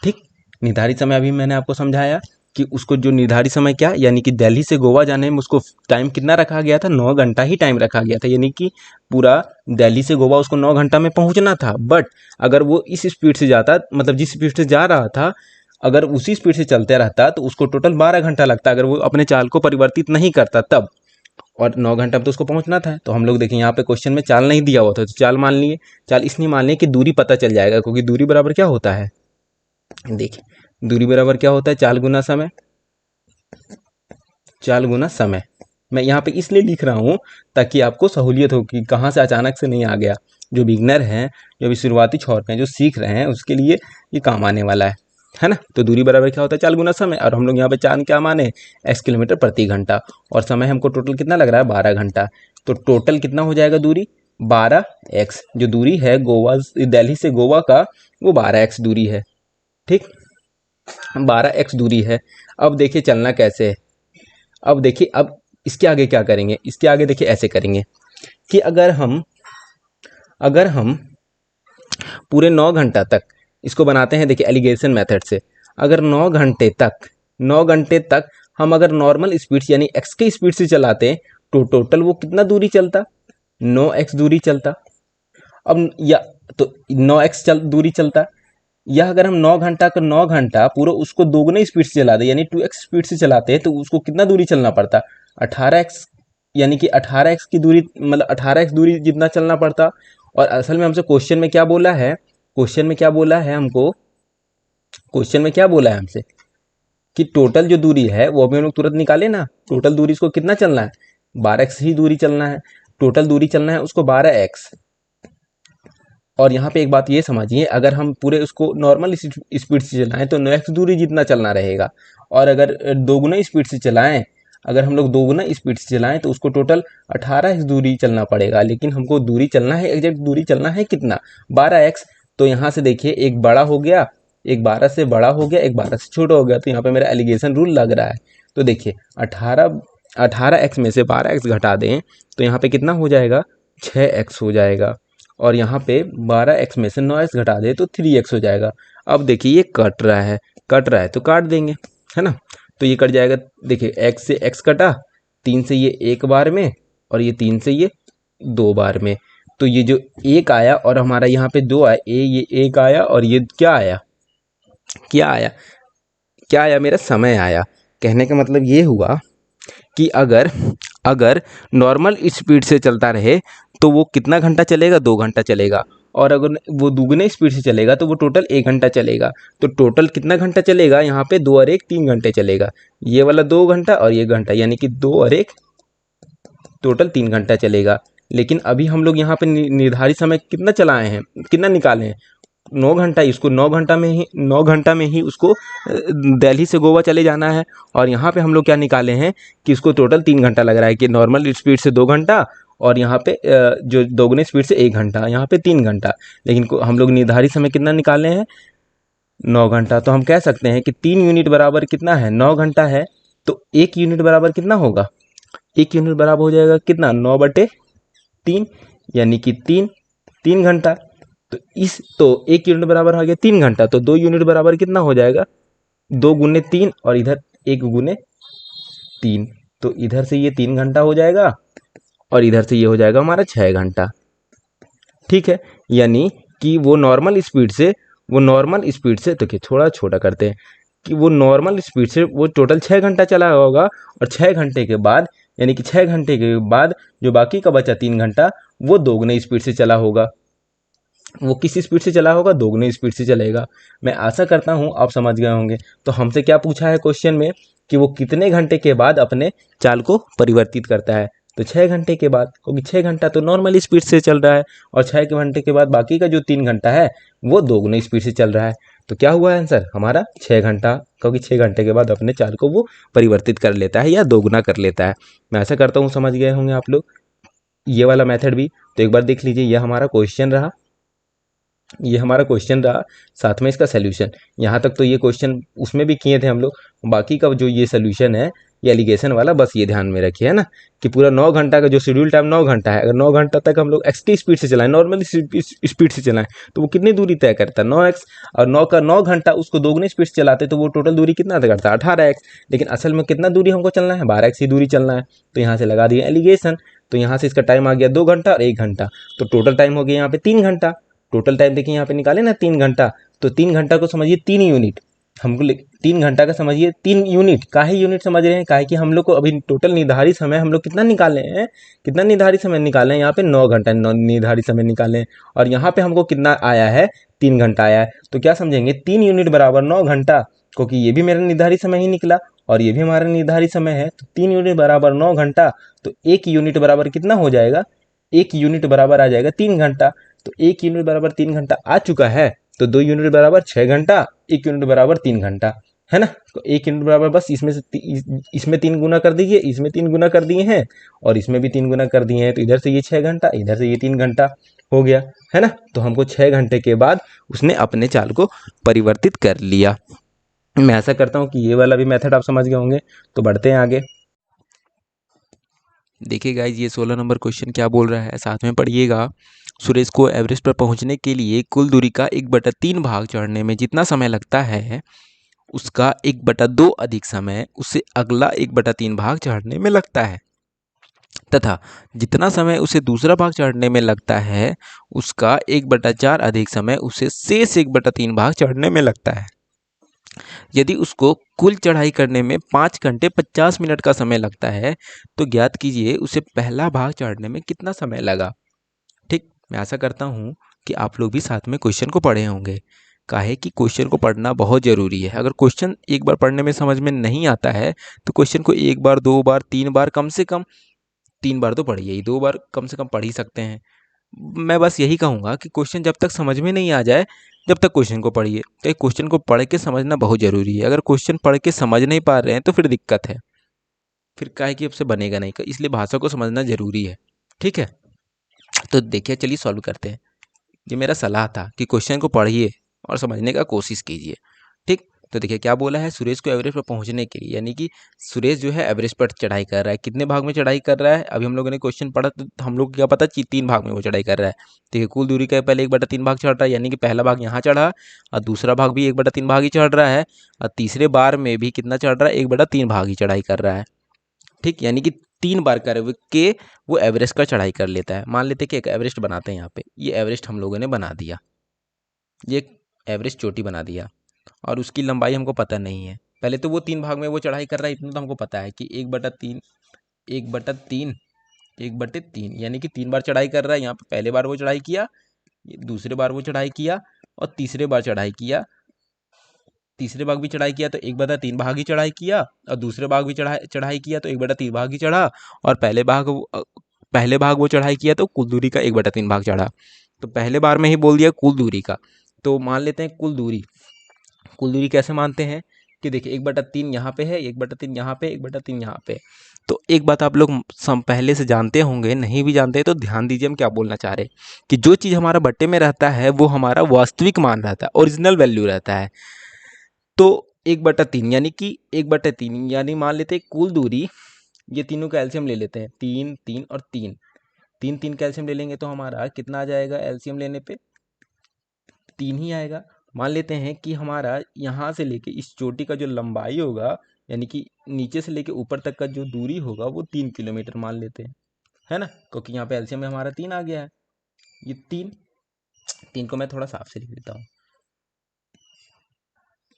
ठीक, निर्धारित समय अभी मैंने आपको समझाया कि उसको जो निर्धारित समय क्या, यानी कि दिल्ली से गोवा जाने में उसको टाइम कितना रखा गया था, 9 घंटा ही टाइम रखा गया था, यानी कि पूरा दिल्ली से गोवा उसको 9 घंटा में पहुँचना था। बट अगर वो इस स्पीड से जाता, मतलब जिस स्पीड से जा रहा था, अगर उसी स्पीड से चलते रहता तो उसको टोटल 12 घंटा लगता, अगर वो अपने चाल को परिवर्तित नहीं करता तब। और 9 घंटा में तो उसको पहुंचना था। तो हम लोग देखें यहाँ पे क्वेश्चन में चाल नहीं दिया हुआ था, तो चाल मान लिए। चाल इसलिए मान लिए कि दूरी पता चल जाएगा, क्योंकि दूरी बराबर क्या होता है, देखिए दूरी बराबर क्या होता है, चाल गुना समय, चाल गुना समय। मैं यहाँ पे इसलिए लिख रहा हूँ ताकि आपको सहूलियत हो कि कहाँ से अचानक से नहीं आ गया। जो बिगनर हैं, जो अभी शुरुआती छोर पे हैं, जो सीख रहे हैं, उसके लिए ये काम आने वाला है ना। तो दूरी बराबर क्या होता है 4 गुना समय, और हम लोग यहाँ पे 4 क्या माने x किलोमीटर प्रति घंटा, और समय हमको टोटल कितना लग रहा है 12 घंटा। तो टोटल कितना हो जाएगा दूरी 12x, जो दूरी है दिल्ली से गोवा का वो 12x दूरी है। ठीक, 12x दूरी है। अब देखिए चलना कैसे है। अब देखिए अब इसके आगे क्या करेंगे, इसके आगे देखिए ऐसे करेंगे कि अगर हम पूरे 9 घंटा तक इसको बनाते हैं, देखिए एलिगेशन मेथड से, अगर 9 घंटे तक हम अगर नॉर्मल स्पीड से यानी x के स्पीड से चलाते हैं तो टोटल वो कितना दूरी चलता 9x दूरी चलता। अब या तो 9x दूरी चलता, या अगर हम 9 घंटा पूरा उसको दोगुने स्पीड से चला दे यानी 2x स्पीड से चलाते हैं तो उसको कितना दूरी चलना पड़ता 18x, यानी कि 18x की दूरी, मतलब 18x दूरी जितना चलना पड़ता। और असल में हमसे क्वेश्चन में क्या बोला है, हमसे कि टोटल जो दूरी है वो अभी हम लोग तुरंत निकाले ना, टोटल दूरी इसको कितना चलना है 12x ही दूरी चलना है, टोटल दूरी चलना है उसको 12x। और यहाँ पे एक बात ये समझिए, अगर हम पूरे उसको नॉर्मल स्पीड से चलाएं तो 9x दूरी जितना चलना रहेगा, और अगर दोगुना स्पीड से चलाएं, अगर हम लोग दोगुना स्पीड से चलाएं तो उसको टोटल 18x दूरी चलना पड़ेगा। लेकिन हमको दूरी चलना है, एग्जैक्ट दूरी चलना है कितना 12x। तो यहाँ से देखिए एक बड़ा हो गया, एक 12 से बड़ा हो गया, एक 12 से छोटा हो गया, तो यहाँ पे मेरा एलिगेशन रूल लग रहा है। तो देखिए 18x में से 12x घटा दें तो यहाँ पे कितना हो जाएगा 6x हो जाएगा, और यहाँ पे 12x में से 9x घटा दे तो 3x हो जाएगा। अब देखिए ये कट रहा है तो काट देंगे, है ना। तो ये कट जाएगा, देखिए x से x कटा, 3 से ये एक बार में, और ये 3 से ये 2 बार में। तो ये जो एक आया और हमारा यहाँ पे 2 आया, ये एक आया और ये क्या आया मेरा समय आया। कहने का मतलब ये हुआ कि अगर नॉर्मल स्पीड से चलता रहे तो वो कितना घंटा चलेगा 2 घंटा चलेगा, और अगर वो दुगने स्पीड से चलेगा तो वो टोटल 1 घंटा चलेगा। तो टोटल कितना घंटा चलेगा यहाँ पे 2 और 1 3 घंटे चलेगा, ये वाला 2 घंटा और ये घंटा, यानी कि 2 और 1 टोटल 3 घंटा चलेगा। लेकिन अभी हम लोग यहाँ पे निर्धारित समय कितना चलाए हैं, कितना निकाले हैं 9 घंटा। इसको 9 घंटा में ही उसको दिल्ली से गोवा चले जाना है। और यहाँ पे हम लोग क्या निकाले हैं कि इसको टोटल 3 घंटा लग रहा है, कि नॉर्मल स्पीड से 2 घंटा और यहाँ पे जो दोगुने स्पीड से 1 घंटा, यहाँ पे 3 घंटा। लेकिन हम लोग निर्धारित समय कितना निकाले हैं 9 घंटा। तो हम कह सकते हैं कि 3 यूनिट बराबर कितना है 9 घंटा है, तो 1 यूनिट बराबर कितना होगा, 1 यूनिट बराबर हो जाएगा कितना 9/3, यानी कि 3 घंटा। तो 1 यूनिट बराबर हो गया 3 घंटा, तो 2 यूनिट बराबर कितना हो जाएगा 2 गुने 3, और इधर 1 गुने 3, तो इधर से ये 3 घंटा हो जाएगा और इधर से ये हो जाएगा हमारा 6 घंटा। ठीक है, यानी कि वो नॉर्मल स्पीड से देखिए थोड़ा छोटा करते हैं कि वो नॉर्मल स्पीड से वो टोटल 6 घंटा चला होगा, और 6 घंटे के बाद, यानी कि 6 घंटे के बाद जो बाकी का बचा 3 घंटा वो दोगुने स्पीड से चला होगा। वो किस स्पीड से चला होगा दोगुने स्पीड से चलेगा। मैं आशा करता हूँ आप समझ गए होंगे। तो हमसे क्या पूछा है क्वेश्चन में कि वो कितने घंटे के बाद अपने चाल को परिवर्तित करता है, तो 6 घंटे के बाद, क्योंकि 6 घंटा तो नॉर्मल स्पीड से चल रहा है, और 6 घंटे के बाद बाकी का जो 3 घंटा है वो दोगुने स्पीड से चल रहा है। तो क्या हुआ आंसर हमारा 6 घंटा, क्योंकि 6 घंटे के बाद अपने चाल को वो परिवर्तित कर लेता है या दोगुना कर लेता है। मैं आशा करता हूँ समझ गए होंगे आप लोग ये वाला मेथड भी। तो एक बार देख लीजिए, यह हमारा क्वेश्चन रहा, साथ में इसका सोल्यूशन। यहाँ तक तो ये क्वेश्चन उसमें भी किए थे हम लोग, बाकी का जो ये सोल्यूशन है ये एलिगेशन वाला, बस ये ध्यान में रखिए, है ना, कि पूरा 9 घंटा का जो शेड्यूल टाइम 9 घंटा है, अगर 9 घंटा तक हम लोग एक्स की स्पीड से चलाएं, नॉर्मल स्पीड से चलाएं, तो वो कितनी दूरी तय करता है 9x, और 9 घंटा उसको दोगुनी स्पीड से चलाते तो वो टोटल दूरी कितना तय करता है 18x। लेकिन असल में कितना दूरी हमको चलना है 12x ही दूरी चलना है। तो यहाँ से लगा दिए एलिगेशन, तो यहाँ से इसका टाइम आ गया 2 घंटा और 1 घंटा, तो टोटल टाइम हो गया यहाँ पे 3 घंटा। टोटल टाइम देखिए यहाँ पे निकाले ना 3 घंटा, तो 3 घंटा को समझिए 3 यूनिट, हमको 3 घंटा का समझिए 3 यूनिट, काहे यूनिट समझ रहे हैं, काहे कि हम लोग को अभी टोटल निर्धारित समय हम लोग कितना निकाले हैं, कितना निर्धारित समय निकाले हैं यहाँ पे 9 घंटा निर्धारित समय निकाले हैं, और यहाँ पे हमको कितना आया है 3 घंटा आया है। तो क्या समझेंगे 3 यूनिट बराबर 9 घंटा, क्योंकि ये भी मेरा निर्धारित समय ही निकला, और ये भी हमारा निर्धारित समय है। तो 3 यूनिट बराबर 9 घंटा, तो 1 यूनिट बराबर कितना हो जाएगा, 1 यूनिट बराबर आ जाएगा 3 घंटा। तो 1 यूनिट बराबर 3 घंटा आ चुका है, तो 2 यूनिट बराबर 6 घंटा, 1 यूनिट बराबर 3 घंटा, है ना। तो 1 यूनिट बराबर बस इसमें 3 गुना कर दीजिए, इसमें 3 गुना कर दिए हैं और इसमें भी 3 गुना कर दिए हैं, तो इधर से ये 6 घंटा, इधर से ये 3 घंटा हो गया, है ना। तो हमको 6 घंटे के बाद उसने अपने चाल को परिवर्तित कर लिया। मैं ऐसा करता हूँ कि ये वाला भी मेथड आप समझ गए होंगे। तो बढ़ते हैं आगे। देखिए गाइज, ये 16 नंबर क्वेश्चन क्या बोल रहा है, साथ में पढ़िएगा। सुरेश को एवरेस्ट पर पहुंचने के लिए कुल दूरी का 1/3 भाग चढ़ने में जितना समय लगता है, उसका 1/2 अधिक समय उसे अगला 1/3 भाग चढ़ने में लगता है, तथा जितना समय उसे दूसरा भाग चढ़ने में लगता है, उसका 1/4 अधिक समय उसे शेष 1/3 भाग चढ़ने में लगता है। यदि उसको कुल चढ़ाई करने में 5 घंटे 50 मिनट का समय लगता है, तो ज्ञात कीजिए उसे पहला भाग चढ़ने में कितना समय लगा। ठीक, मैं आशा करता हूँ कि आप लोग भी साथ में क्वेश्चन को पढ़े होंगे। काहे कि क्वेश्चन को पढ़ना बहुत ज़रूरी है। अगर क्वेश्चन एक बार पढ़ने में समझ में नहीं आता है, तो क्वेश्चन को 1 बार 2 बार 3 बार, कम से कम 3 बार तो पढ़िए ही, 2 बार कम से कम पढ़ ही सकते हैं। मैं बस यही कहूँगा कि क्वेश्चन जब तक समझ में नहीं आ जाए, जब तक क्वेश्चन को पढ़िए। तो क्वेश्चन को पढ़ के समझना बहुत ज़रूरी है। अगर क्वेश्चन पढ़ के समझ नहीं पा रहे हैं तो फिर दिक्कत है, फिर काहे कि आपसे बनेगा नहीं। इसलिए भाषा को समझना ज़रूरी है। ठीक है, तो देखिए, चलिए सॉल्व करते हैं। ये मेरा सलाह था कि क्वेश्चन को पढ़िए और समझने का कोशिश कीजिए। ठीक, तो देखिए क्या बोला है, सुरेश को एवरेस्ट पर पहुंचने के लिए, यानी कि सुरेश जो है एवरेस्ट पर चढ़ाई कर रहा है। कितने भाग में चढ़ाई कर रहा है, अभी हम लोगों ने क्वेश्चन पढ़ा तो हम लोग को क्या पता, 3 भाग में वो चढ़ाई कर रहा है। देखिए कुल दूरी का पहले 1/3 भाग चढ़ रहा है, यानी कि पहला भाग यहाँ चढ़ा और दूसरा भाग भी 1/3 भाग ही चढ़ रहा है, और तीसरे बार में भी कितना चढ़ रहा है, 1/3 भाग ही चढ़ाई कर रहा है। ठीक, यानी कि 3 बार कर के वो एवरेस्ट का चढ़ाई कर लेता है। मान लेते कि एक एवरेस्ट बनाते हैं यहाँ पे, ये एवरेस्ट हम लोगों ने बना दिया, ये एवरेस्ट चोटी बना दिया, और उसकी लंबाई हमको पता नहीं है। पहले तो वो 3 भाग में वो चढ़ाई कर रहा है, इतना तो हमको पता है कि 1/3 1/3 1/3, यानी कि 3 बार चढ़ाई कर रहा है। यहाँ पे पहले बार वो चढ़ाई किया, दूसरे बार वो चढ़ाई किया, और तीसरे बार चढ़ाई किया। तीसरे भाग भी चढ़ाई किया तो 1/3 भाग ही चढ़ाई किया, और दूसरे भाग भी चढ़ाई किया तो 1/3 भाग ही चढ़ा, और पहले भाग वो चढ़ाई किया तो कुल दूरी का 1/3 भाग चढ़ा। तो पहले बार में ही बोल दिया कुल दूरी का। तो मान लेते हैं कुल दूरी कैसे मानते हैं कि देखिए 1/3 यहाँ पे है, 1/3 यहाँ पे, 1/3 यहाँ पे। तो एक बात आप लोग पहले से जानते होंगे, नहीं भी जानते तो ध्यान दीजिए हम क्या बोलना चाह रहे हैं, कि जो चीज़ हमारा बट्टे में रहता है वो हमारा वास्तविक मान रहता है, ओरिजिनल वैल्यू रहता है। तो 1/3 यानी कि 1/3 यानी मान लेते हैं कुल दूरी, ये तीनों का एलसीएम ले लेते हैं, 3 3 और 3, 3 3 का एलसीएम ले लेंगे तो हमारा कितना आ जाएगा, एलसीएम लेने पे 3 ही आएगा। मान लेते हैं कि हमारा यहाँ से लेके इस चोटी का जो लंबाई होगा, यानी कि नीचे से लेके ऊपर तक का जो दूरी होगा वो 3 किलोमीटर मान लेते हैं, है ना, क्योंकि यहाँ पे एलसीएम में हमारा 3 आ गया है। ये 3 को मैं थोड़ा साफ से लिख देता हूँ,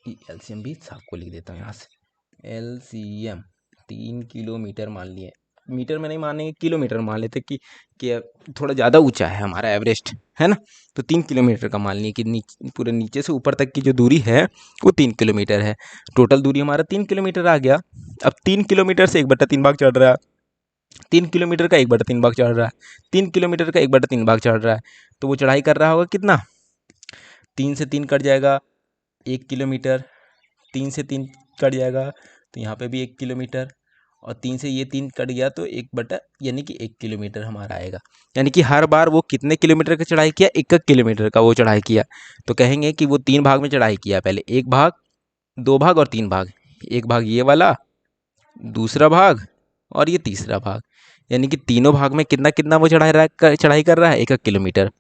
एलसीएम भी साफ को लिख देता हूँ यहाँ से। एलसीएम 3 किलोमीटर मान लिए, मीटर में नहीं मानेंगे, किलोमीटर मान लेते कि थोड़ा ज़्यादा ऊंचा है हमारा एवरेस्ट, है ना। तो 3 किलोमीटर का मान लिए कि पूरे नीचे से ऊपर तक की जो दूरी है वो 3 किलोमीटर है। टोटल दूरी हमारा 3 किलोमीटर आ गया। अब 3 किलोमीटर से 1/3 भाग चढ़ रहा है, 3 किलोमीटर का 1/3 भाग चढ़ रहा है, 3 किलोमीटर का 1/3 भाग चढ़ रहा है, तो वो चढ़ाई कर रहा होगा कितना, 3 से 3 कट जाएगा 1 किलोमीटर, 3 से 3 कट जाएगा तो यहाँ पे भी 1 किलोमीटर, और 3 से ये 3 कट गया तो 1 यानी कि 1 किलोमीटर हमारा आएगा। यानी कि हर बार वो कितने किलोमीटर का चढ़ाई किया, 1 किलोमीटर का वो चढ़ाई किया। तो कहेंगे कि वो 3 भाग में चढ़ाई किया, पहले 1 भाग, 2 भाग और 3 भाग। 1 भाग ये वाला, दूसरा भाग और ये तीसरा भाग, यानी कि तीनों भाग में कितना कितना वो चढ़ाई कर रहा है, 1 किलोमीटर,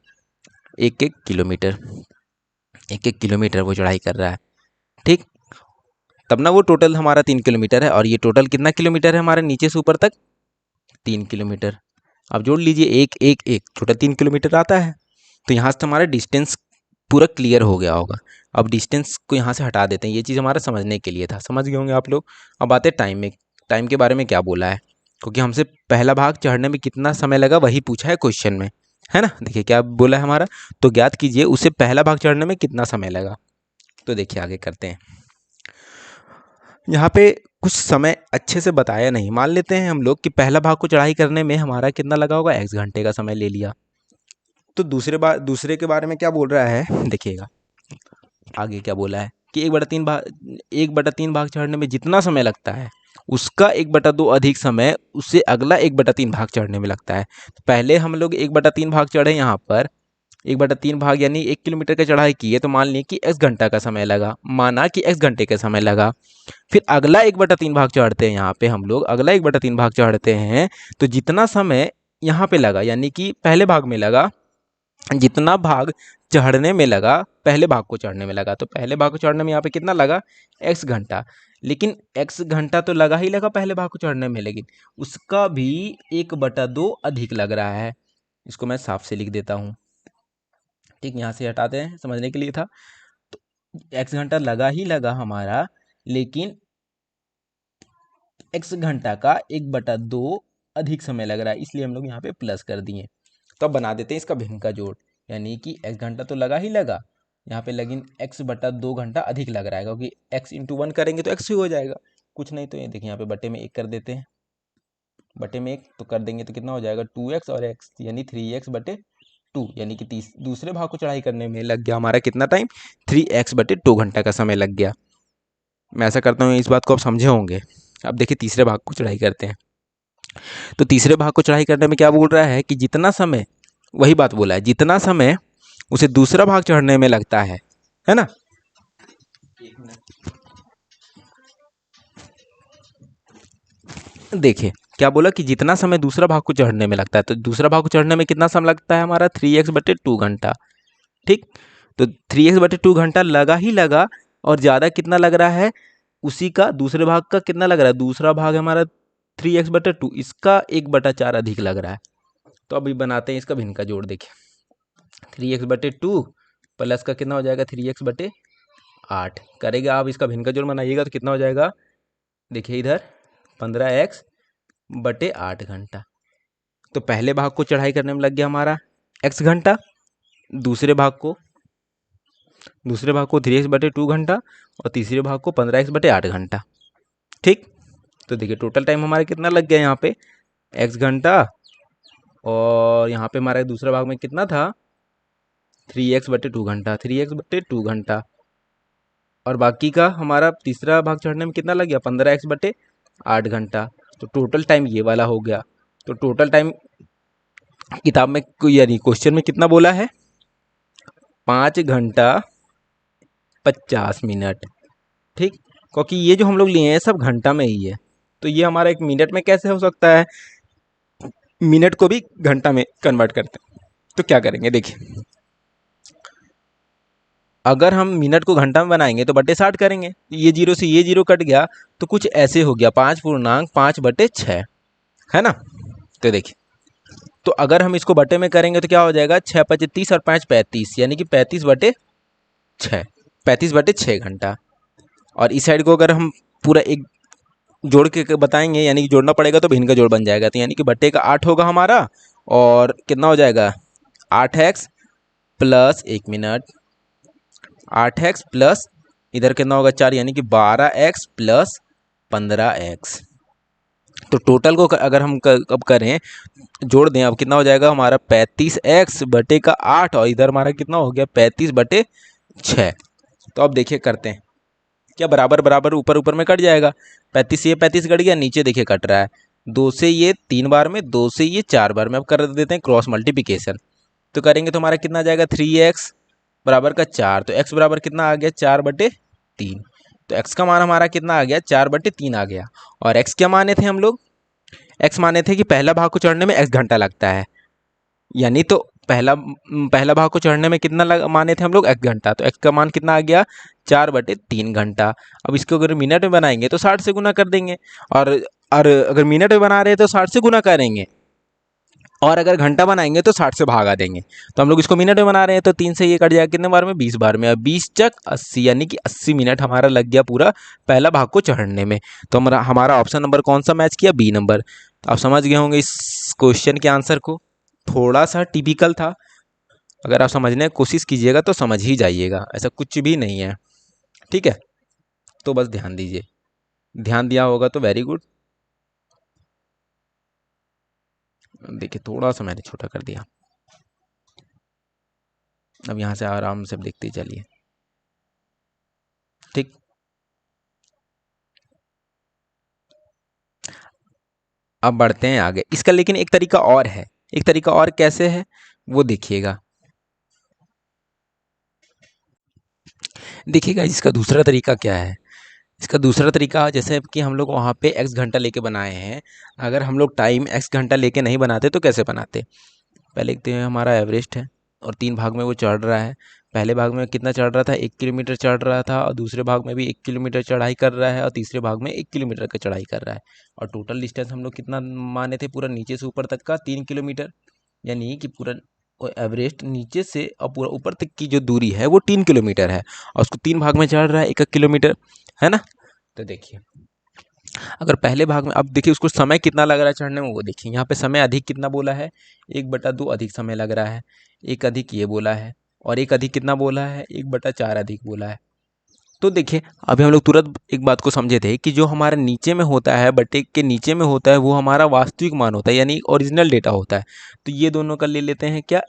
1 किलोमीटर, 1 किलोमीटर वो चढ़ाई कर रहा है। ठीक, तब ना वो टोटल हमारा 3 किलोमीटर है, और ये टोटल कितना किलोमीटर है हमारे नीचे से ऊपर तक, 3 किलोमीटर। अब जोड़ लीजिए 1 1 1, टोटल 3 किलोमीटर आता है। तो यहाँ से हमारा डिस्टेंस पूरा क्लियर हो गया होगा। अब डिस्टेंस को यहाँ से हटा देते हैं, ये चीज़ हमारा समझने के लिए था, समझ गए होंगे आप लोग। अब आते हैं टाइम में, टाइम के बारे में क्या बोला है, क्योंकि हमसे पहला भाग चढ़ने में कितना समय लगा वही पूछा है क्वेश्चन में, है ना। देखिए क्या बोला है हमारा, तो ज्ञात कीजिए उसे पहला भाग चढ़ने में कितना समय लगा। तो देखिए आगे करते हैं। यहाँ पे कुछ समय अच्छे से बताया नहीं। मान लेते हैं हम लोग कि पहला भाग को चढ़ाई करने में हमारा कितना लगा होगा, x घंटे का समय ले लिया। तो दूसरे के बारे में क्या बोल रहा है देखिएगा, आगे क्या बोला है कि 1/3 भाग चढ़ने में जितना समय लगता है उसका 1/2 अधिक समय उससे अगला 1/3 भाग चढ़ने में लगता है। तो पहले हम लोग 1/3 भाग चढ़े, यहाँ पर 1/3 भाग यानी 1 किलोमीटर का चढ़ाई किए, तो मान लिए कि x घंटा का समय लगा, माना कि x घंटे का समय लगा। फिर अगला 1/3 भाग चढ़ते हैं, यहाँ पे हम लोग अगला 1/3 भाग चढ़ते हैं, तो जितना समय यहाँ पे लगा यानी कि पहले भाग में लगा, जितना भाग चढ़ने में लगा पहले भाग को चढ़ने में लगा, तो पहले भाग को चढ़ने में यहाँ पे कितना लगा, x घंटा। लेकिन x घंटा तो लगा ही लगा पहले भाग को चढ़ने में, लेकिन उसका भी 1/2 अधिक लग रहा है। इसको मैं साफ से लिख देता हूँ, ठीक, यहाँ से हटाते हैं, समझने के लिए था। तो x घंटा लगा ही लगा हमारा, लेकिन x घंटा का 1/2 अधिक समय लग रहा है, इसलिए हम लोग यहाँ पे प्लस कर दिए। तो अब बना देते हैं इसका भिन्न का जोड़, यानी कि x घंटा तो लगा ही लगा यहाँ पे, लेकिन x/2 घंटा अधिक लग रहा है, क्योंकि x × 1 करेंगे तो x ही हो जाएगा। कुछ नहीं तो ये देखिए यहाँ पे बटे में 1 कर देते हैं, बटे में 1 तो कर देंगे तो कितना हो जाएगा 2x और x यानी 3x/2, यानी कि दूसरे भाग को चढ़ाई करने में लग गया हमारा कितना टाइम, 3x/2 घंटा का समय लग गया। मैं ऐसा करता हूँ, इस बात को आप समझे होंगे। अब देखिए तीसरे भाग को चढ़ाई करते हैं। तो तीसरे भाग को चढ़ाई करने में क्या बोल रहा है कि जितना समय, वही बात बोला है, जितना समय उसे दूसरा भाग चढ़ने में लगता है ना। देखिए क्या बोला कि जितना समय दूसरा भाग को चढ़ने में लगता है, तो दूसरा भाग को चढ़ने में कितना समय लगता है हमारा, 3x/2 घंटा, ठीक। तो 3x/2 घंटा लगा ही लगा, और ज़्यादा कितना लग रहा है, उसी का दूसरे भाग का कितना लग रहा है, दूसरा भाग हमारा 3x/2, इसका 1/4 अधिक लग रहा है। तो अभी बनाते हैं इसका भिन्न का जोड़। देखिए 3x/2 प्लस का कितना हो जाएगा, 3x/8 करेगा। आप इसका भिन्न का जोड़ बनाइएगा तो कितना हो जाएगा, देखिए इधर 15x/8 घंटा। तो पहले भाग को चढ़ाई करने में लग गया हमारा x घंटा, दूसरे भाग को 3x/2 घंटा, और तीसरे भाग को 15x/8 घंटा, ठीक। तो देखिए टोटल टाइम हमारा कितना लग गया यहाँ पे, x घंटा, और यहाँ पे हमारे दूसरे भाग में कितना था, 3x/2 घंटा, 3x/2 घंटा, और बाकी का हमारा तीसरा भाग चढ़ने में कितना लग गया, 15x/8 घंटा। तो टोटल टाइम ये वाला हो गया। तो टोटल टाइम किताब में यानी क्वेश्चन में कितना बोला है, 5 घंटा 50 मिनट, ठीक। क्योंकि ये जो हम लोग लिए हैं सब घंटा में ही है, तो ये हमारा एक मिनट में कैसे हो सकता है, मिनट को भी घंटा में कन्वर्ट करते हैं। तो क्या करेंगे, देखिए अगर हम मिनट को घंटा में बनाएंगे तो बटे 60 करेंगे, ये जीरो से ये जीरो कट गया, तो कुछ ऐसे हो गया 5.5/6, है ना। तो देखिए, तो अगर हम इसको बटे में करेंगे तो क्या हो जाएगा, 6×5 = 30 और 5 = 35, यानी कि 35/6 घंटा। और इस साइड को अगर हम पूरा एक जोड़ के बताएंगे, यानी कि जोड़ना पड़ेगा, तो भिन्न का जोड़ बन जाएगा, तो यानी कि बटे का 8 होगा हमारा, और कितना हो जाएगा 8x plus 1 minute, 8x plus इधर कितना होगा 4, यानी कि 12x प्लस 15x। तो टोटल को अगर हम अब करें, जोड़ दें, अब कितना हो जाएगा हमारा 35x/8, और इधर हमारा कितना हो गया 35/6। तो अब देखिए करते हैं क्या, बराबर बराबर ऊपर ऊपर में कट जाएगा, 35 से ये 35 कट गया, नीचे देखिए कट रहा है, 2 से ये 3 बार में, 2 से ये 4 बार में। अब कर देते हैं क्रॉस मल्टीप्लिकेशन, तो करेंगे तो हमारा कितना आ जाएगा 3x बराबर का 4, तो x बराबर कितना आ गया 4/3। तो x का मान हमारा कितना आ गया 4/3 आ गया। और x क्या माने थे हम लोग, x माने थे कि पहला भाग को चढ़ने में x घंटा लगता है, यानी तो पहला भाग को चढ़ने में कितना माने थे हम लोग, x घंटा। तो x का मान कितना आ गया 4/3 घंटा। अब इसको अगर मिनट में बनाएंगे तो 60 से गुना कर देंगे, और अगर मिनट में बना रहे हैं तो 60 से गुना करेंगे, और अगर घंटा बनाएंगे तो 60 से भागा देंगे। तो हम लोग इसको मिनट में बना रहे हैं, तो 3 से ये कट जाएगा कितने बार में, 20 बार में, और 20 × 80 यानी कि 80 मिनट हमारा लग गया पूरा पहला भाग को चढ़ने में। तो हमारा ऑप्शन नंबर कौन सा मैच किया, बी नंबर। तो आप समझ गए होंगे इस क्वेश्चन के आंसर को, थोड़ा सा टिपिकल था, अगर आप समझने की कोशिश कीजिएगा तो समझ ही जाइएगा, ऐसा कुछ भी नहीं है, ठीक है। तो बस ध्यान दीजिए। ध्यान दिया होगा तो वेरी गुड। देखिए थोड़ा सा मैंने छोटा कर दिया। अब यहाँ से आराम से देखते चलिए, ठीक। अब बढ़ते हैं आगे। इसका लेकिन एक तरीका और है। एक तरीका और कैसे है वो देखिएगा। देखिएगा इसका दूसरा तरीका क्या है। इसका दूसरा तरीका जैसे कि हम लोग वहाँ पे x घंटा लेके बनाए हैं, अगर हम लोग टाइम x घंटा लेके नहीं बनाते तो कैसे बनाते। पहले देखते हैं, हमारा एवरेस्ट है और 3 भाग में वो चढ़ रहा है। पहले भाग में कितना चढ़ रहा था, 1 किलोमीटर चढ़ रहा था, और दूसरे भाग में भी 1 किलोमीटर चढ़ाई कर रहा है, और तीसरे भाग में 1 किलोमीटर का चढ़ाई कर रहा है। और टोटल डिस्टेंस हम लोग कितना माने थे, पूरा नीचे से ऊपर तक का 3 किलोमीटर। यानी कि पूरा एवरेस्ट नीचे से और पूरा ऊपर तक की जो दूरी है वो 3 किलोमीटर है, और उसको 3 भाग में चढ़ रहा है 1 किलोमीटर, है ना। तो देखिए अगर पहले भाग में, अब देखिए उसको समय कितना लग रहा है चढ़ने में, वो देखिए यहाँ पे समय अधिक कितना बोला है, 1/2 अधिक समय लग रहा है। एक अधिक ये बोला है, और एक अधिक कितना बोला है, 1/4 अधिक बोला है। तो देखिए अभी हम लोग तुरंत एक बात को समझे थे कि जो हमारे नीचे में होता है, बटे के नीचे में होता है, वो हमारा वास्तविक मान होता है, यानी ओरिजिनल डेटा होता है। तो ये दोनों का ले लेते हैं क्या,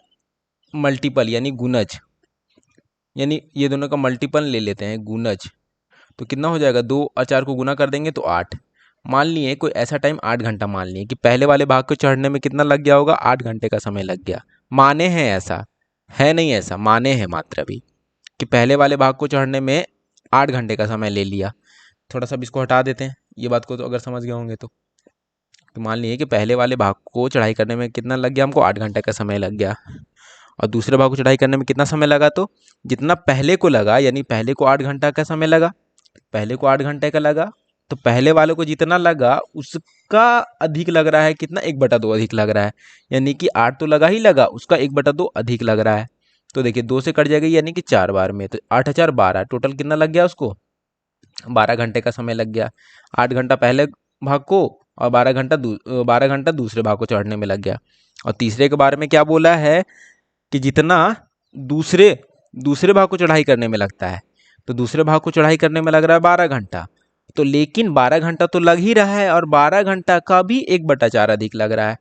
मल्टीपल, यानी गुणज, यानी ये दोनों का मल्टीपल ले लेते हैं, गुणज। तो कितना हो जाएगा, 2 और 4 को गुना कर देंगे तो 8। मान लिए कोई ऐसा टाइम 8 घंटा मान लिए कि पहले वाले भाग को चढ़ने में कितना लग गया होगा, 8 घंटे का समय लग गया। माने हैं ऐसा है, नहीं ऐसा माने हैं मात्र अभी कि पहले वाले भाग को चढ़ने में 8 घंटे का समय ले लिया। थोड़ा सा इसको हटा देते हैं, ये बात को तो अगर समझ गए होंगे तो मान लिए कि पहले वाले भाग को चढ़ाई करने में कितना लग गया, हमको 8 घंटे का समय लग गया। और दूसरे भाग को चढ़ाई करने में कितना समय लगा, तो जितना पहले को लगा, यानी पहले को 8 घंटा का समय लगा, पहले को 8 घंटे का लगा, तो पहले वाले को जितना लगा उसका अधिक लग रहा है, कितना, 1/2 अधिक लग रहा है। यानी कि 8 तो लगा ही लगा, उसका 1/2 अधिक लग रहा है। तो देखिए 2 से कट जाएगा, यानी कि 4 बार में, तो 8 × 4 = 12, टोटल कितना लग गया उसको, 12 घंटे का समय लग गया। 8 घंटा पहले भाग को और 12 घंटा दूसरे भाग को चढ़ने में लग गया। और तीसरे के बारे में क्या बोला है कि जितना दूसरे दूसरे भाग को चढ़ाई करने में लगता है, तो दूसरे भाग को चढ़ाई करने में लग रहा है 12 घंटा। तो लेकिन 12 घंटा तो लग ही रहा है, और 12 घंटा का भी 1/4 अधिक लग रहा है,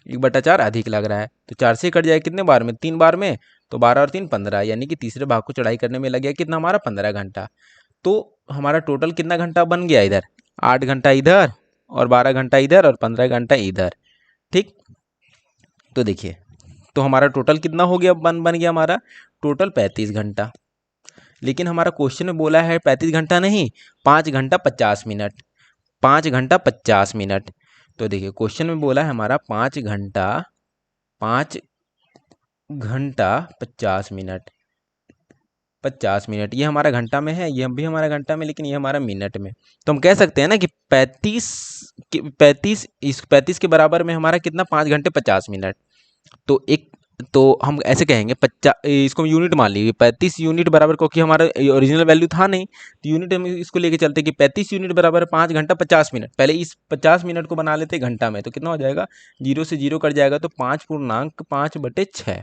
1/4 अधिक लग रहा है। तो 4 से कट जाए कितने बार में, 3 बार में, तो 12 और 3 15, यानी कि तीसरे भाग को चढ़ाई करने में लग गया कितना, हमारा 15 घंटा। तो हमारा टोटल कितना घंटा बन गया इधर, 8 घंटा इधर और 12 घंटा इधर और 15 घंटा इधर, ठीक। तो देखिए तो हमारा टोटल कितना हो गया, बन गया हमारा टोटल 35 घंटा। लेकिन हमारा क्वेश्चन में बोला है 35 घंटा नहीं, 5 घंटा 50 मिनट, 5 घंटा 50 मिनट। तो देखिए क्वेश्चन में बोला है हमारा 5 घंटा 50 मिनट, 50 मिनट, ये हमारा घंटा में है, ये भी हमारा घंटा में, लेकिन ये हमारा मिनट में। तो हम कह सकते हैं ना कि 35 के बराबर में हमारा कितना, 5 घंटे 50 मिनट। तो एक, तो हम ऐसे कहेंगे 50, इसको यूनिट मान लीजिए, 35 यूनिट बराबर, क्योंकि हमारा ओरिजिनल वैल्यू था नहीं तो यूनिट हम इसको लेके चलते कि 35 यूनिट बराबर 5 घंटा 50 मिनट। पहले इस 50 मिनट को बना लेते घंटा में, तो कितना हो जाएगा, 0 से 0 कट जाएगा, तो 5.5/6,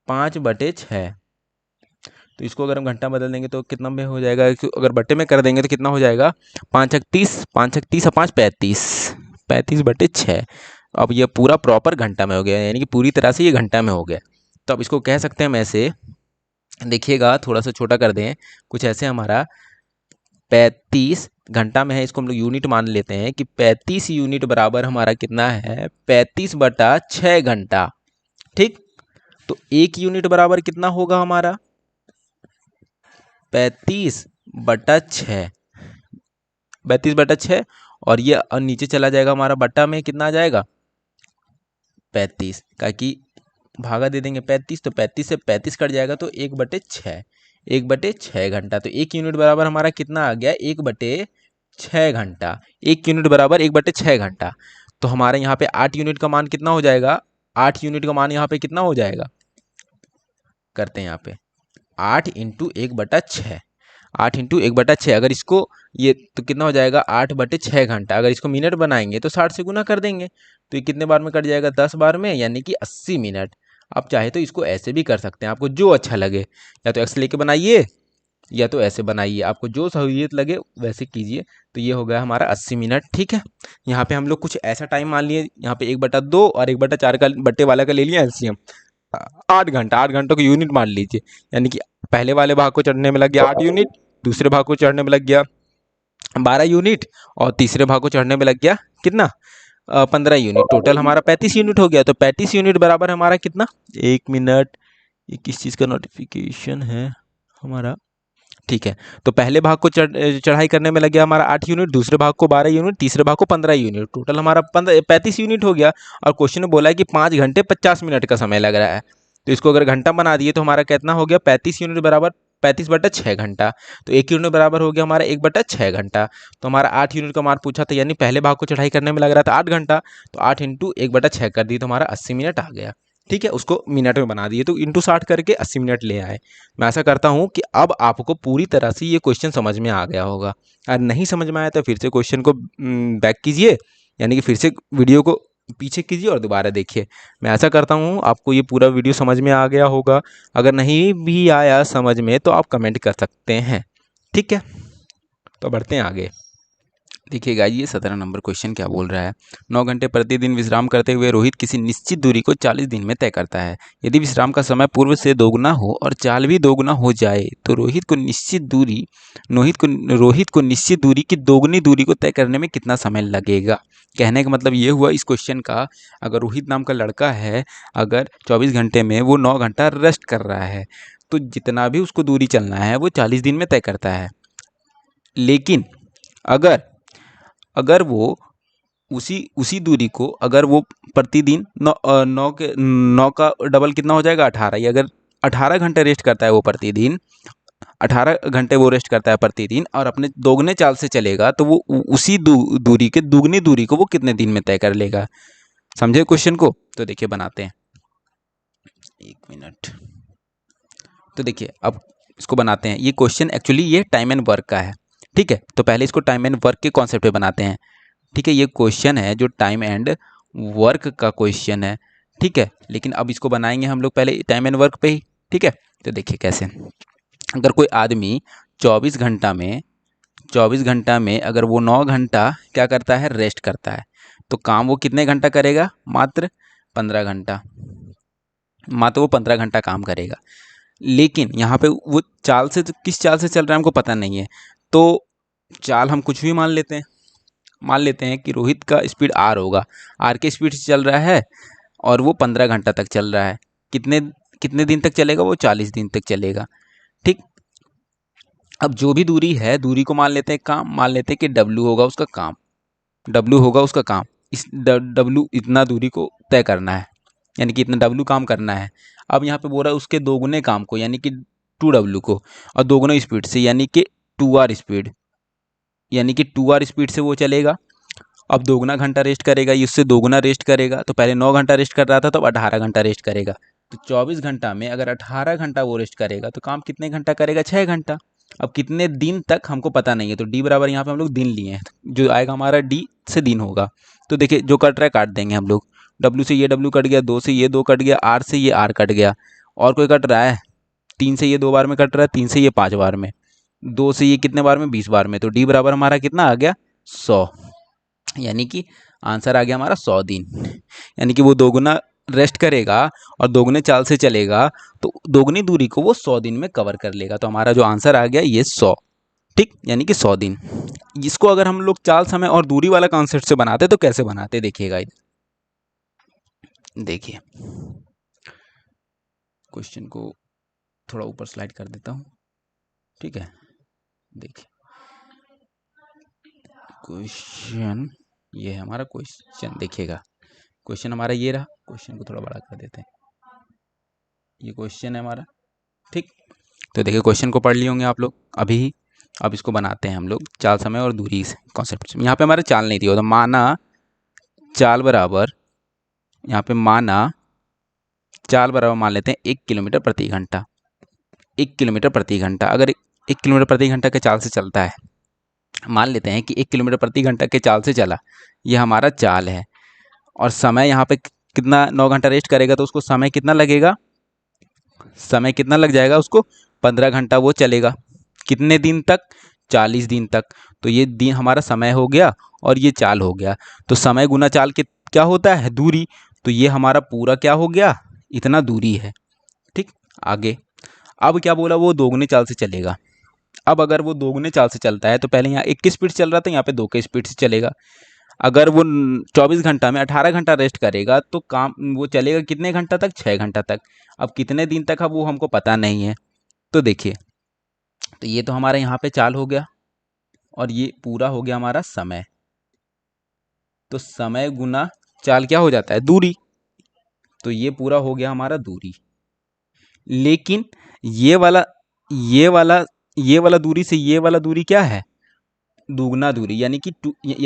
5/6। तो इसको अगर हम घंटा बदल देंगे तो कितना में हो जाएगा, अगर बट्टे में कर देंगे तो कितना हो जाएगा, 5×30, 5×30 और 5 35, 35/6। अब ये पूरा प्रॉपर घंटा में हो गया, यानी कि पूरी तरह से ये घंटा में हो गया। तो अब इसको कह सकते हैं हम ऐसे, देखिएगा थोड़ा सा छोटा कर दें, कुछ ऐसे, हमारा 35 घंटा में है, इसको हम लोग यूनिट मान लेते हैं कि 35 यूनिट बराबर हमारा कितना है, 35/6 घंटा, ठीक। तो 1 यूनिट बराबर कितना होगा हमारा, 35/6, 32/6, और ये नीचे चला जाएगा हमारा बट्टा में, कितना आ जाएगा 35, का कि भागा दे देंगे 35, तो 35 से 35 कट जाएगा, तो 1/6, 1/6 घंटा। तो 1 यूनिट बराबर हमारा कितना आ गया, 1/6 घंटा, 1 यूनिट बराबर 1/6 घंटा। तो हमारे यहाँ पे 8 यूनिट का मान कितना हो जाएगा, 8 यूनिट का मान यहाँ पे कितना हो जाएगा, करते हैं यहाँ पे 8 × 1/6, 8 × 1/6, अगर इसको ये तो कितना हो जाएगा, 8/6 घंटा। अगर इसको मिनट बनाएंगे तो 60 से गुना कर देंगे, तो ये कितने बार में कट जाएगा, 10 बार में, यानी कि 80 मिनट। आप चाहे तो इसको ऐसे भी कर सकते हैं, आपको जो अच्छा लगे, या तो एक्स लेके बनाइए या तो ऐसे बनाइए, आपको जो सहूलियत लगे वैसे कीजिए। तो ये हो गया हमारा 80 मिनट, ठीक है। यहाँ पे हम लोग कुछ ऐसा टाइम मान लिए, यहाँ पे 1/2 और 1/4 का बट्टे वाला का ले लिया एलसीएम। 8 घंटा, 8 घंटों को यूनिट मान लीजिए, यानी कि पहले वाले भाग को चढ़ने में लग गया 8 यूनिट, दूसरे भाग को चढ़ने में लग गया 12 यूनिट, और तीसरे भाग को चढ़ने में लग गया कितना, 15 यूनिट। टोटल हमारा 35 यूनिट हो गया। तो 35 यूनिट बराबर हमारा कितना, 1 मिनट, ये किस चीज़ का नोटिफिकेशन है हमारा, ठीक है। तो पहले भाग को चढ़ाई करने में लग गया हमारा 8 यूनिट, दूसरे भाग को 12 यूनिट, तीसरे भाग को 15 यूनिट, टोटल हमारा 35 यूनिट हो गया। और क्वेश्चन में बोला है कि 5 घंटे 50 मिनट का समय लग रहा है। तो इसको अगर घंटा बना दिए तो हमारा कितना हो गया, 35 यूनिट बराबर 35/6 घंटा। तो 1 यूनिट बराबर हो गया हमारा 1/6 घंटा। तो हमारा 8 यूनिट का मार्क पूछा था, यानी पहले भाग को चढ़ाई करने में लग रहा था 8 घंटा, तो 8 इंटू 1/6 कर दिए तो हमारा 80 मिनट आ गया, ठीक है। उसको मिनट में बना दिए तो इंटू 60 करके 80 मिनट ले आए। मैं आशा करता हूँ कि अब आपको पूरी तरह से ये क्वेश्चन समझ में आ गया होगा। अगर नहीं समझ में आया तो फिर से क्वेश्चन को बैक कीजिए, यानी कि फिर से वीडियो को पीछे कीजिए और दोबारा देखिए। मैं आशा करता हूँ आपको ये पूरा वीडियो समझ में आ गया होगा। अगर नहीं भी आया समझ में तो आप कमेंट कर सकते हैं, ठीक है। तो बढ़ते हैं आगे। देखिएगा ये 17 नंबर क्वेश्चन क्या बोल रहा है। 9 घंटे प्रतिदिन विश्राम करते हुए रोहित किसी निश्चित दूरी को 40 दिन में तय करता है। यदि विश्राम का समय पूर्व से दोगुना हो और चाल भी दोगुना हो जाए तो रोहित को निश्चित दूरी की दोगुनी दूरी को तय करने में कितना समय लगेगा। कहने का मतलब ये हुआ इस क्वेश्चन का, अगर रोहित नाम का लड़का है, अगर 24 घंटे में वो 9 घंटा रेस्ट कर रहा है, तो जितना भी उसको दूरी चलना है वो 40 दिन में तय करता है। लेकिन अगर वो उसी दूरी को अगर वो प्रतिदिन 9 का डबल कितना हो जाएगा, 18। ये अगर 18 घंटे रेस्ट करता है वो प्रतिदिन, 18 घंटे वो रेस्ट करता है प्रतिदिन, और अपने दोगुने चाल से चलेगा तो वो उसी दूरी के दुगनी दूरी को वो कितने दिन में तय कर लेगा। समझे क्वेश्चन को। तो देखिए बनाते हैं, 1 मिनट। तो देखिए अब इसको बनाते हैं। ये क्वेश्चन एक्चुअली ये टाइम एंड वर्क का है, ठीक है। तो पहले इसको टाइम एंड वर्क के कॉन्सेप्ट पे बनाते हैं, ठीक है। ये क्वेश्चन है जो टाइम एंड वर्क का क्वेश्चन है, ठीक है। लेकिन अब इसको बनाएंगे हम लोग पहले टाइम एंड वर्क पे ही, ठीक है। तो देखिए कैसे, अगर कोई आदमी 24 घंटा में अगर वो 9 घंटा क्या करता है, रेस्ट करता है, तो काम वो कितने घंटा करेगा, मात्र 15 घंटा, मात्र वो 15 घंटा काम करेगा। लेकिन यहाँ पे वो चाल से, तो किस चाल से चल रहा है हमको पता नहीं है, तो चाल हम कुछ भी मान लेते हैं कि रोहित का स्पीड आर होगा, आर के स्पीड से चल रहा है और वो 15 घंटा तक चल रहा है। कितने कितने दिन तक चलेगा, वो 40 दिन तक चलेगा, ठीक। अब जो भी दूरी है, दूरी को मान लेते हैं काम, मान लेते हैं कि डब्ल्यू होगा उसका काम, इस डब्ल्यू इतना दूरी को तय करना है, यानी कि इतना डब्ल्यू काम करना है। अब यहाँ पे बोल रहा है उसके दोगुने काम को, यानी कि 2W को, और दोगुना स्पीड से, यानी कि 2R स्पीड से वो चलेगा। अब दोगुना घंटा रेस्ट करेगा, इससे दोगुना रेस्ट करेगा। तो पहले 9 घंटा रेस्ट कर रहा था, तो अब 18 घंटा रेस्ट करेगा। तो 24 घंटा में अगर 18 घंटा वो रेस्ट करेगा तो काम कितने घंटा करेगा, 6 घंटा। अब कितने दिन तक हमको पता नहीं है, तो डी बराबर यहाँ पे हम लोग दिन लिए हैं, जो आएगा हमारा डी से दिन होगा। तो देखिए जो कट रहा है काट देंगे हम लोग, डब्ल्यू से ये डब्ल्यू कट गया, 2 से ये 2 कट गया, आर से ये आर कट गया, और कोई कट रहा है, 3 से ये 2 बार में कट रहा है, 3 से ये 5 बार में, 2 से ये कितने बार में, 20 बार में। तो डी बराबर हमारा कितना आ गया, 100, यानी कि आंसर आ गया हमारा 100 दिन। यानी कि वो दोगुना रेस्ट करेगा और दोगुने चाल से चलेगा, तो दोगुनी दूरी को वो 100 दिन में कवर कर लेगा। तो हमारा जो आंसर आ गया ये 100, ठीक, यानी कि 100 दिन। इसको अगर हम लोग चाल, समय और दूरी वाला कॉन्सेप्ट से बनाते तो कैसे बनाते, देखिएगा इधर, देखिए क्वेश्चन को थोड़ा ऊपर स्लाइड कर देता हूँ, ठीक है। देखिए क्वेश्चन ये है हमारा क्वेश्चन, देखिएगा क्वेश्चन हमारा ये रहा। क्वेश्चन को थोड़ा बड़ा कर देते हैं, ये क्वेश्चन है हमारा, ठीक। तो देखिए क्वेश्चन को पढ़ लिए होंगे आप लोग अभी ही। अब इसको बनाते हैं हम लोग चाल, समय और दूरी से कॉन्सेप्ट। यहाँ पे हमारे चाल नहीं थी, तो माना चाल बराबर, यहाँ पे माना चाल बराबर मान लेते हैं 1 किलोमीटर प्रति घंटा। 1 किलोमीटर प्रति घंटा, अगर 1 किलोमीटर प्रति घंटा के चाल से चलता है, मान लेते हैं कि 1 किलोमीटर प्रति घंटा के चाल से चला, ये हमारा चाल है। और समय यहाँ पे कितना, 9 घंटा रेस्ट करेगा, तो उसको समय कितना लगेगा, समय कितना लग जाएगा उसको, 15 घंटा वो चलेगा, कितने दिन तक? 40 दिन तक। तो ये दिन हमारा समय हो गया और ये चाल हो गया। तो समय गुना चाल के क्या होता है? दूरी। तो ये हमारा पूरा क्या हो गया? इतना दूरी है। ठीक, आगे अब क्या बोला? वो दोगुने चाल से चलेगा। अब अगर वो दोगुने चाल से चलता है तो पहले यहाँ 1 की स्पीड से चल रहा था, यहाँ पे 2 की स्पीड से चलेगा। अगर वो 24 घंटा में 18 घंटा रेस्ट करेगा तो काम वो चलेगा कितने घंटा तक? 6 घंटा तक। अब कितने दिन तक, अब वो हमको पता नहीं है। तो देखिए, तो ये तो हमारा यहाँ पे चाल हो गया और ये पूरा हो गया हमारा समय। तो समय गुना चाल क्या हो जाता है? दूरी। तो ये पूरा हो गया हमारा दूरी। लेकिन ये वाला ये वाला ये वाला दूरी से ये वाला दूरी क्या है? दुगना दूरी। यानी कि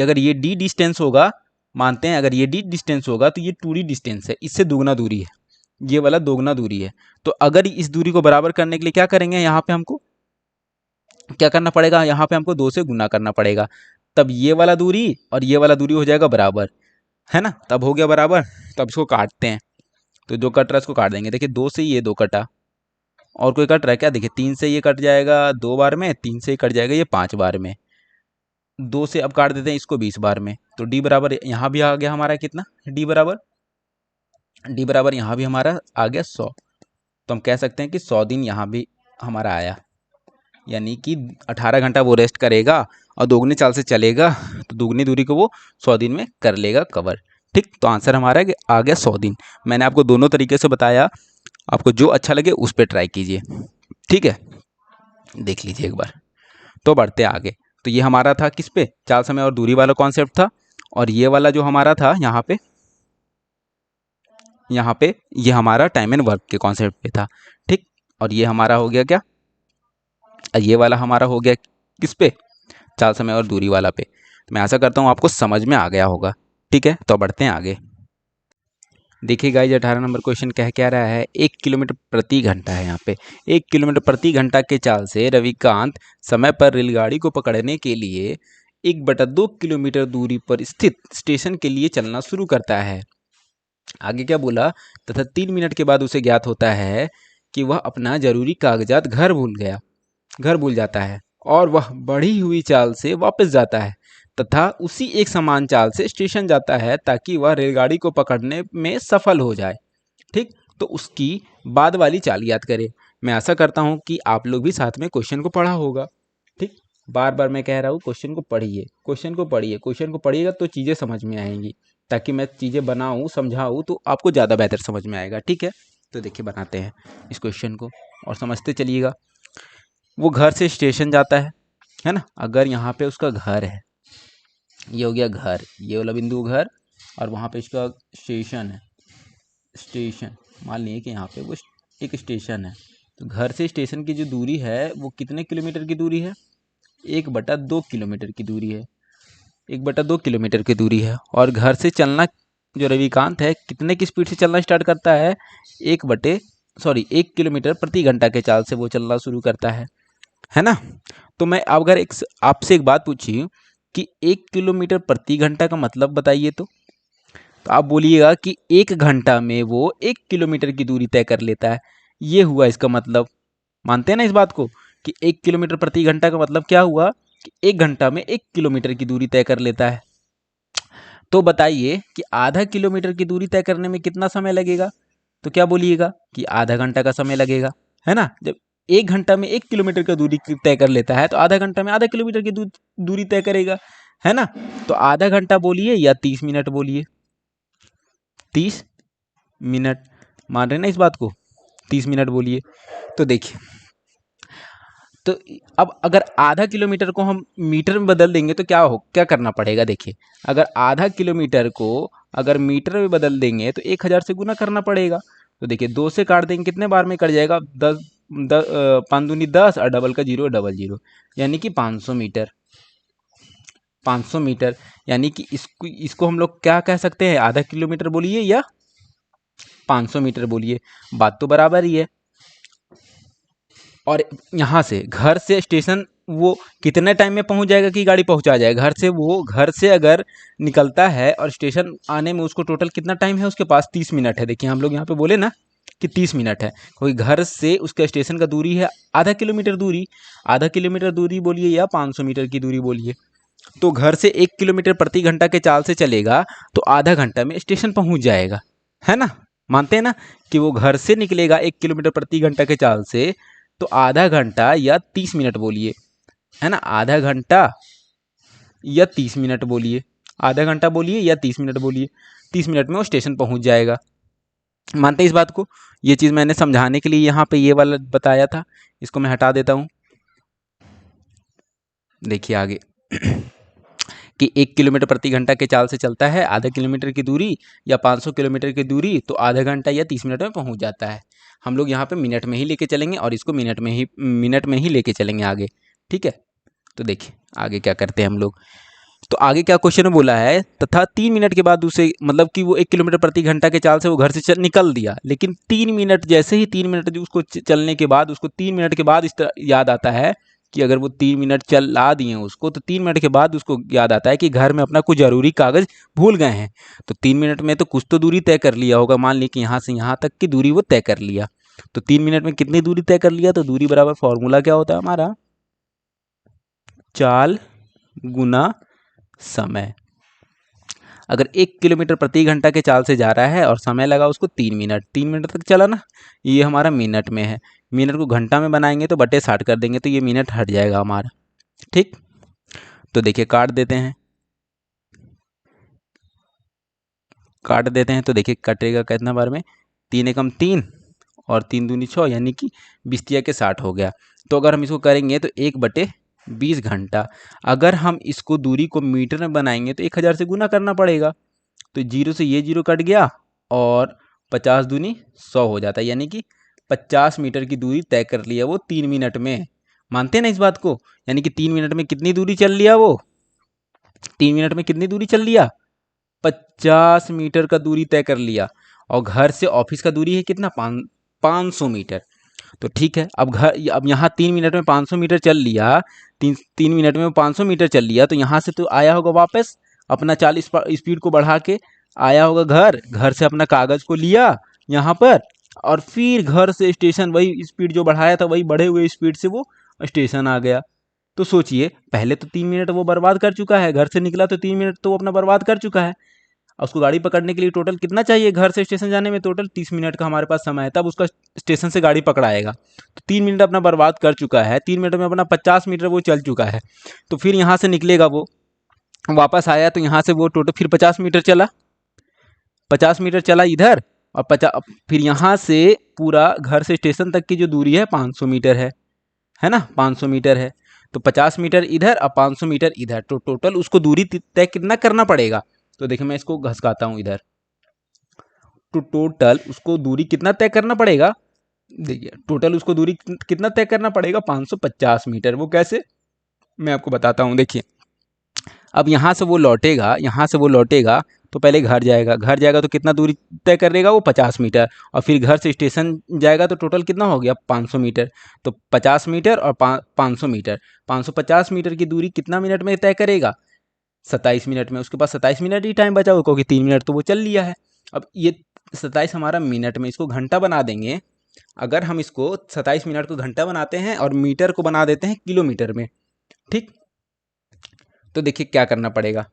अगर ये डी डिस्टेंस होगा, मानते हैं अगर ये डी डिस्टेंस होगा तो ये 2d डिस्टेंस है, इससे दुगना दूरी है, ये वाला दोगुना दूरी है। तो अगर इस दूरी को बराबर करने के लिए क्या करेंगे? यहाँ पे हमको क्या करना पड़ेगा? यहाँ पे हमको 2 से गुना करना पड़ेगा, तब ये वाला दूरी और ये वाला दूरी हो जाएगा बराबर, है ना? तब हो गया बराबर। तब इसको काटते हैं, तो जो कट रहा है इसको काट देंगे। देखिए 2 से ये 2 कटा, और कोई कट रहा है क्या? देखिए 3 से ये कट जाएगा 2 बार में, 3 से ये कट जाएगा ये 5 बार में, 2 से अब काट देते हैं इसको 20 बार में। तो डी बराबर यहाँ भी आ गया हमारा कितना? डी बराबर यहाँ भी हमारा आ गया 100। तो हम कह सकते हैं कि 100 दिन यहाँ भी हमारा आया। यानी कि 18 घंटा वो रेस्ट करेगा और दोगुनी चाल से चलेगा, तो दोगुनी दूरी को वो 100 दिन में कर लेगा कवर। ठीक, तो आंसर हमारा आ गया 100 दिन। मैंने आपको दोनों तरीके से बताया, आपको जो अच्छा लगे उस पर ट्राई कीजिए। ठीक है, देख लीजिए एक बार। तो बढ़ते आगे। तो ये हमारा था किस पे? चाल, समय और दूरी वाला कॉन्सेप्ट था। और ये वाला जो हमारा था यहाँ पे ये हमारा टाइम एंड वर्क के कॉन्सेप्ट पे था। ठीक, और ये हमारा हो गया क्या? ये वाला हमारा हो गया किस पे? चाल, समय और दूरी वाला पे। मैं आशा करता हूँ आपको समझ में आ गया होगा। ठीक है, तो बढ़ते हैं आगे। देखिए गाइस, 18 नंबर क्वेश्चन कह क्या रहा है? 1 किलोमीटर प्रति घंटा है यहाँ पे। 1 किलोमीटर प्रति घंटा के चाल से रविकांत समय पर रेलगाड़ी को पकड़ने के लिए 1/2 किलोमीटर दूरी पर स्थित स्टेशन के लिए चलना शुरू करता है। आगे क्या बोला? तथा 3 मिनट के बाद उसे ज्ञात होता है कि वह अपना जरूरी कागजात घर भूल जाता है और वह बढ़ी हुई चाल से वापस जाता है तथा उसी एक समान चाल से स्टेशन जाता है ताकि वह रेलगाड़ी को पकड़ने में सफल हो जाए। ठीक, तो उसकी बाद वाली चाल याद करें। मैं आशा करता हूं कि आप लोग भी साथ में क्वेश्चन को पढ़ा होगा। ठीक, बार बार मैं कह रहा हूँ क्वेश्चन को पढ़िएगा तो चीज़ें समझ में आएंगी, ताकि मैं चीज़ें बनाऊँ समझाऊँ तो आपको ज़्यादा बेहतर समझ में आएगा। ठीक है, तो देखिए बनाते हैं इस क्वेश्चन को और समझते चलिएगा। वो घर से स्टेशन जाता है ना? अगर यहाँ पे उसका घर है, ये हो गया घर, ये वाला बिंदु घर, और वहाँ पे इसका स्टेशन है। स्टेशन मान लीजिए कि यहाँ पे वो एक स्टेशन है। तो घर से स्टेशन की जो दूरी है वो कितने किलोमीटर की दूरी है? 1/2 किलोमीटर की दूरी है। 1/2 किलोमीटर की दूरी है। और घर से चलना जो रविकांत है कितने की स्पीड से चलना स्टार्ट करता है? 1 किलोमीटर प्रति घंटा के चाल से वो चलना शुरू करता है ना? तो मैं अगर आपसे एक बात पूछी कि 1 किलोमीटर प्रति घंटा का मतलब बताइए, तो आप बोलिएगा कि 1 घंटा में वो 1 किलोमीटर की दूरी तय कर लेता है। ये हुआ इसका मतलब। मानते हैं ना इस बात को कि 1 किलोमीटर प्रति घंटा का मतलब क्या हुआ? कि 1 घंटा में 1 किलोमीटर की दूरी तय कर लेता है। तो बताइए कि आधा किलोमीटर की दूरी तय करने में कितना समय लगेगा? तो क्या बोलिएगा कि आधा घंटा का समय लगेगा, है ना? जब 1 घंटा में 1 किलोमीटर का दूरी तय कर लेता है तो आधा घंटा में आधा किलोमीटर की दूरी तय करेगा, है ना? तो आधा घंटा बोलिए या 30 मिनट बोलिए। 30 मिनट मान रहे ना इस बात को? 30 मिनट बोलिए। तो देखिए, तो अब अगर आधा किलोमीटर को हम मीटर में बदल देंगे तो क्या करना पड़ेगा? देखिए, अगर आधा किलोमीटर को अगर मीटर में बदल देंगे तो 1000 से गुना करना पड़ेगा। तो देखिए 2 से काट देंगे, कितने बार में कट जाएगा? 5 दूनी 10 और डबल का 0 डबल 0, यानी कि 500 मीटर। 500 मीटर यानी कि इसको हम लोग क्या कह सकते हैं? आधा किलोमीटर बोलिए या 500 मीटर बोलिए, बात तो बराबर ही है। और यहाँ से घर से स्टेशन वो कितने टाइम में पहुँच जाएगा कि गाड़ी पहुँचा जाएगा? घर से अगर निकलता है और स्टेशन आने में उसको टोटल कितना टाइम है उसके पास? 30 मिनट है। देखिए हम लोग यहाँ पे बोले ना कि 30 मिनट है, क्योंकि घर से उसके स्टेशन का दूरी है आधा किलोमीटर दूरी। आधा किलोमीटर दूरी बोलिए या 500 मीटर की दूरी बोलिए, तो घर से 1 किलोमीटर प्रति घंटा के चाल से चलेगा तो आधा घंटा में स्टेशन पहुंच जाएगा, है ना। मानते हैं ना कि वो घर से निकलेगा 1 किलोमीटर प्रति घंटा के चाल से, तो आधा घंटा या 30 मिनट बोलिए, है ना, आधा घंटा या 30 मिनट बोलिए, आधा घंटा बोलिए या 30 मिनट बोलिए, 30 मिनट में वो स्टेशन पहुंच जाएगा। मानते हैं इस बात को? ये चीज़ मैंने समझाने के लिए यहाँ पे ये वाला बताया था, इसको मैं हटा देता हूँ। देखिए आगे कि 1 किलोमीटर प्रति घंटा के चाल से चलता है आधा किलोमीटर की दूरी या 500 किलोमीटर की दूरी, तो आधा घंटा या 30 मिनट में पहुंच जाता है। हम लोग यहाँ पे मिनट में ही लेके चलेंगे और इसको मिनट में ही लेके चलेंगे आगे, ठीक है। तो देखिए आगे क्या करते हैं हम लोग। तो आगे क्या क्वेश्चन में बोला है, तथा 3 मिनट के बाद दूसरे, मतलब कि वो 1 किलोमीटर प्रति घंटा के चाल से वो घर से निकल दिया, लेकिन 3 मिनट, जैसे ही 3 मिनट उसको चलने के बाद, उसको 3 मिनट के बाद इस तरह याद आता है कि अगर वो 3 मिनट चला दिए उसको, तो 3 मिनट के बाद उसको याद आता है कि घर में अपना कुछ ज़रूरी कागज़ भूल गए हैं। तो 3 मिनट में तो कुछ तो दूरी तय कर लिया होगा, मान ली कि यहाँ से यहाँ तक की दूरी वो तय कर लिया। तो 3 मिनट में कितनी दूरी तय कर लिया, तो दूरी बराबर फॉर्मूला क्या होता है हमारा, चाल गुना समय। अगर 1 किलोमीटर प्रति घंटा के चाल से जा रहा है और समय लगा उसको 3 मिनट, 3 मिनट तक चला ना, ये हमारा मिनट में है। मिनट को घंटा में बनाएंगे तो बटे 60 कर देंगे, तो ये मिनट हट जाएगा हमारा, ठीक। तो देखिए काट देते हैं, तो देखिए कटेगा कितना बार में, 3 एकम 3 और 3 दूनी 6, यानी कि 20 तिया के 60 हो गया। तो अगर हम इसको करेंगे तो 1/20 घंटा। अगर हम इसको दूरी को मीटर में बनाएंगे तो 1000 से गुना करना पड़ेगा, तो 0 से ये 0 कट गया और 50 दूनी 100 हो जाता है, यानी कि 50 मीटर की दूरी तय कर लिया वो 3 मिनट में। मानते हैं ना इस बात को? यानी कि 3 मिनट में कितनी दूरी चल लिया वो, 3 मिनट में कितनी दूरी चल लिया, 50 मीटर का दूरी तय कर लिया। और घर से ऑफिस का दूरी है कितना, 500 मीटर। तो ठीक है, अब यहाँ 3 मिनट में 500 मीटर चल लिया, 3 मिनट में 500 मीटर चल लिया, तो यहाँ से तो आया होगा वापस अपना 40 स्पीड को बढ़ा के आया होगा घर से अपना कागज़ को लिया यहाँ पर, और फिर घर से स्टेशन वही स्पीड जो बढ़ाया था वही बढ़े हुए स्पीड से वो स्टेशन आ गया। तो सोचिए पहले तो 3 मिनट वो बर्बाद कर चुका है, घर से निकला तो 3 मिनट तो वो अपना बर्बाद कर चुका है। और उसको गाड़ी पकड़ने के लिए टोटल कितना चाहिए, घर से स्टेशन जाने में टोटल 30 मिनट का हमारे पास समय है, तब उसका स्टेशन से गाड़ी पकड़ाएगा। तो 3 मिनट अपना बर्बाद कर चुका है, 3 मिनट में अपना 50 मीटर वो चल चुका है। तो फिर यहाँ से निकलेगा वो, वापस आया तो यहाँ से वो टोटल फिर 50 मीटर चला, 50 मीटर चला इधर, और फिर यहाँ से पूरा घर से स्टेशन तक की जो दूरी है 500 मीटर है ना, 500 मीटर है। तो 50 मीटर इधर और 500 मीटर इधर, तो टोटल उसको दूरी तय कितना करना पड़ेगा। तो देखिए मैं इसको घसकाता हूँ इधर, तो टोटल उसको दूरी कितना तय करना पड़ेगा, देखिए टोटल उसको दूरी कितना तय करना पड़ेगा, 550 मीटर। वो कैसे, मैं आपको बताता हूँ। देखिए अब यहाँ से वो लौटेगा, तो पहले घर जाएगा तो कितना दूरी तय करेगा वो 50 मीटर, और फिर घर से स्टेशन जाएगा तो टोटल कितना हो गया 500 मीटर। तो 50 मीटर और 500 मीटर, 550 मीटर की दूरी कितना मिनट में तय करेगा, 27 मिनट में। उसके पास 27 मिनट ही टाइम बचा हुआ, क्योंकि 3 मिनट तो वो चल लिया है। अब ये 27 हमारा मिनट में, इसको घंटा बना देंगे। अगर हम इसको 27 मिनट को घंटा बनाते हैं और मीटर को बना देते हैं किलोमीटर में, ठीक। तो देखिए क्या करना पड़ेगा,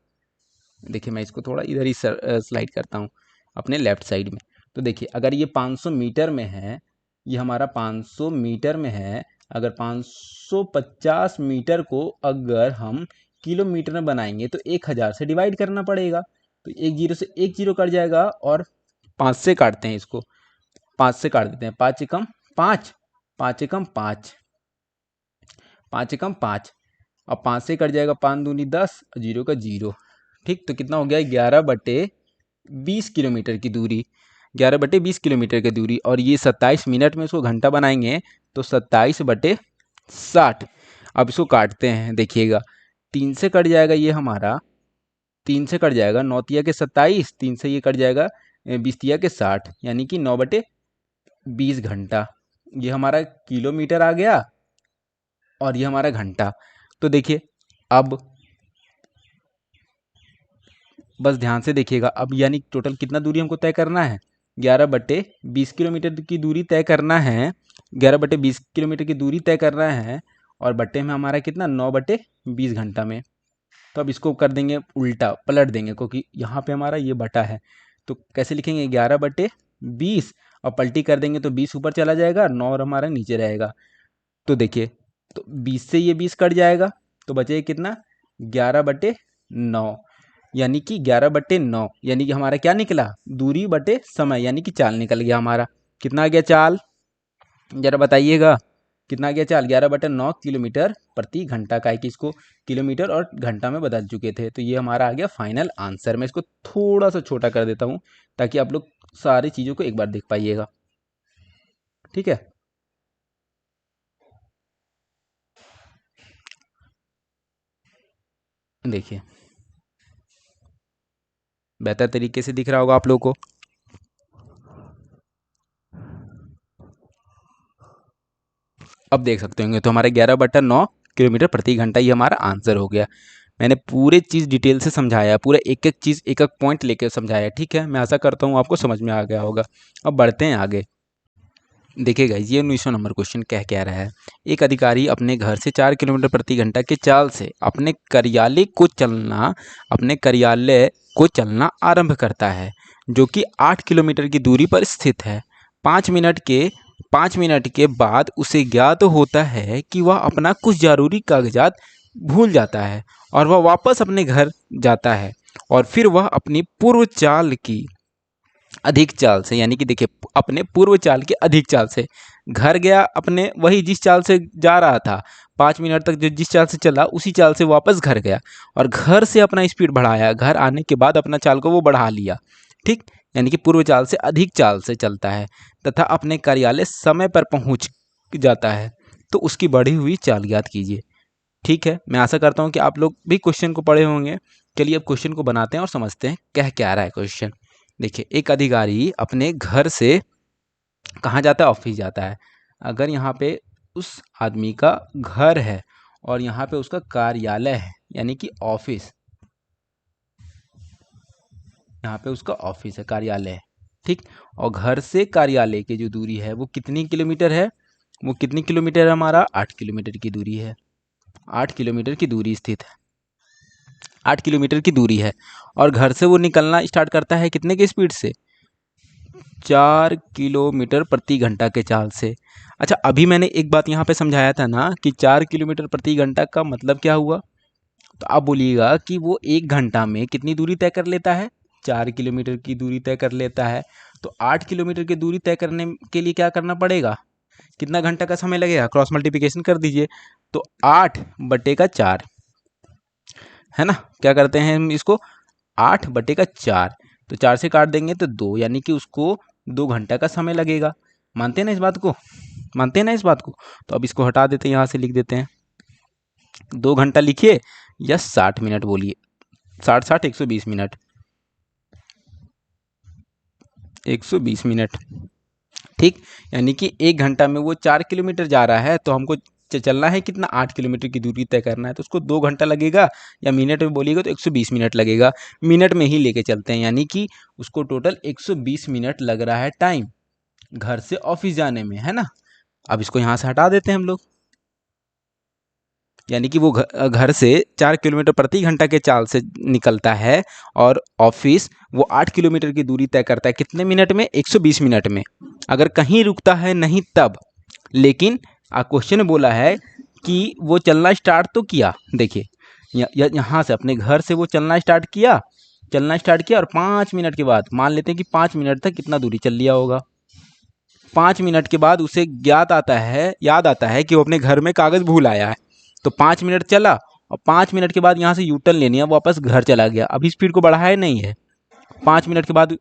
देखिए मैं इसको थोड़ा इधर ही स्लाइड करता हूँ अपने लेफ्ट साइड में। तो देखिए अगर ये 500 मीटर में है, ये हमारा 500 मीटर में है, अगर 550 मीटर को अगर हम किलोमीटर में बनाएंगे तो 1000 से डिवाइड करना पड़ेगा। तो 1 0 से 1 0 कट जाएगा, और 5 से काटते हैं इसको, 5 से काट देते हैं, 5 एकम 5, 5 एकम 5, 5 एकम 5, और 5 से कट जाएगा, 5 दूनी 10, 0 का 0, ठीक। तो कितना हो गया, 11/20 किलोमीटर की दूरी, 11/20 किलोमीटर की दूरी। और ये 27 मिनट में उसको घंटा बनाएंगे तो 27/60। अब इसको काटते हैं, देखिएगा 3 से कट जाएगा ये हमारा, 3 से कट जाएगा 9 तिया के 27, 3 से ये कट जाएगा 20 तिया के 60, यानी कि 9/20 घंटा। ये हमारा किलोमीटर आ गया और ये हमारा घंटा। तो देखिए अब बस ध्यान से देखिएगा, अब यानी टोटल कितना दूरी हमको तय करना है, 11/20 किलोमीटर की दूरी तय करना है, 11/20 किलोमीटर की दूरी तय करना है, और बट्टे में हमारा कितना 9/20 घंटा में। तो अब इसको कर देंगे उल्टा, पलट देंगे, क्योंकि यहाँ पे हमारा ये बटा है। तो कैसे लिखेंगे 11/20, और पलटी कर देंगे तो 20 ऊपर चला जाएगा, 9 और हमारा नीचे रहेगा। तो देखिए, तो 20 से ये 20 कट जाएगा, तो बचेगा कितना 11/9, यानी कि 11/9, यानी कि हमारा क्या निकला दूरी बटे समय, यानी कि चाल निकल गया हमारा। कितना आ गया चाल, जरा बताइएगा कितना आ गया चाल, 11/9 किलोमीटर प्रति घंटा का है कि इसको किलोमीटर और घंटा में बदल चुके थे। तो ये हमारा आ गया फाइनल आंसर। मैं इसको थोड़ा सा छोटा कर देता हूँ ताकि आप लोग सारी चीज़ों को एक बार देख पाइएगा, ठीक है। देखिए बेहतर तरीके से दिख रहा होगा आप लोगों को। अब देख सकते होंगे, तो हमारा 11/9 किलोमीटर प्रति घंटा ये हमारा आंसर हो गया। मैंने पूरे चीज़ डिटेल से समझाया, पूरा एक एक चीज़ एक एक पॉइंट लेके समझाया, ठीक है। मैं आशा करता हूँ आपको समझ में आ गया होगा। अब बढ़ते हैं आगे। देखिए गाइस, ये 19वां नंबर क्वेश्चन कह रहा है, एक अधिकारी अपने घर से 4 किलोमीटर प्रति घंटा के चाल से अपने कार्यालय को चलना आरंभ करता है, जो कि 8 किलोमीटर की दूरी पर स्थित है। 5 मिनट के बाद उसे ज्ञात होता है कि वह अपना कुछ जरूरी कागजात भूल जाता है, और वह वापस अपने घर जाता है, और फिर वह अपनी पूर्व चाल की अधिक चाल से, यानी कि देखिए अपने पूर्व चाल के अधिक चाल से घर गया, अपने वही जिस चाल से जा रहा था 5 मिनट तक, जो जिस चाल से चला उसी चाल से वापस घर गया, और घर से अपना स्पीड बढ़ाया, घर आने के बाद अपना चाल को वो बढ़ा लिया, ठीक। यानी कि पूर्व चाल से अधिक चाल से चलता है तथा अपने कार्यालय समय पर पहुंच जाता है, तो उसकी बढ़ी हुई चाल ज्ञात कीजिए, ठीक है। मैं आशा करता हूं कि आप लोग भी क्वेश्चन को पढ़े होंगे। चलिए अब क्वेश्चन को बनाते हैं और समझते हैं क्या रहा है क्वेश्चन। देखिए, एक अधिकारी अपने घर से कहाँ जाता है, ऑफिस जाता है। अगर यहाँ पे उस आदमी का घर है और यहाँ पे उसका कार्यालय है, यानी कि ऑफिस, यहाँ पे उसका ऑफिस है, कार्यालय है, ठीक। और घर से कार्यालय की जो दूरी है वो कितनी किलोमीटर है, वो कितनी किलोमीटर है हमारा 8 किलोमीटर की दूरी है। 8 किलोमीटर की दूरी स्थित है, 8 किलोमीटर की दूरी है, और घर से वो निकलना स्टार्ट करता है कितने की स्पीड से, 4 किलोमीटर प्रति घंटा के चाल से। अच्छा, अभी मैंने एक बात यहाँ पे समझाया था ना कि 4 किलोमीटर प्रति घंटा का मतलब क्या हुआ, तो आप बोलिएगा कि वो 1 घंटा में कितनी दूरी तय कर लेता है, 4 किलोमीटर की दूरी तय कर लेता है। तो 8 किलोमीटर की दूरी तय करने के लिए क्या करना पड़ेगा, कितना घंटा का समय लगेगा, क्रॉस मल्टीप्लिकेशन कर दीजिए। तो 8/4 है ना, क्या करते हैं हम इसको 8/4, तो 4 से काट देंगे तो 2, यानी कि उसको 2 घंटा का समय लगेगा। मानते हैं ना इस बात को, मानते हैं ना इस बात को। तो अब इसको हटा देते हैं, यहाँ से लिख देते हैं 2 घंटा लिखिए या 60 मिनट बोलिए, 60 120 मिनट, 120 मिनट, ठीक। यानी कि 1 घंटा में वो 4 किलोमीटर जा रहा है, तो हमको चलना है कितना 8 किलोमीटर की दूरी तय करना है, तो उसको 2 घंटा लगेगा, या मिनट में बोलिएगा तो 120 मिनट लगेगा। मिनट में ही लेके चलते हैं, यानी कि उसको टोटल 120 मिनट लग रहा है टाइम घर से ऑफिस जाने में, है ना। अब इसको यहाँ से हटा देते हैं हम लोग, यानी कि वो घर से 4 किलोमीटर प्रति घंटा के चाल से निकलता है, और ऑफिस वो 8 किलोमीटर की दूरी तय करता है कितने मिनट में, 120 मिनट में। अगर कहीं रुकता है नहीं तब, लेकिन क्वेश्चन में बोला है कि वो चलना स्टार्ट तो किया। देखिए यहाँ से अपने घर से वो चलना स्टार्ट किया, और 5 मिनट के बाद, मान लेते हैं कि 5 मिनट तक कितना दूरी चल लिया होगा। 5 मिनट के बाद उसे याद आता है कि वो अपने घर में कागज़ भूल आया है, तो 5 मिनट चला, और 5 मिनट के बाद यहाँ से यू टर्न लेनी है, वापस घर चला गया। अभी स्पीड को बढ़ाया नहीं है, 5 मिनट के बाद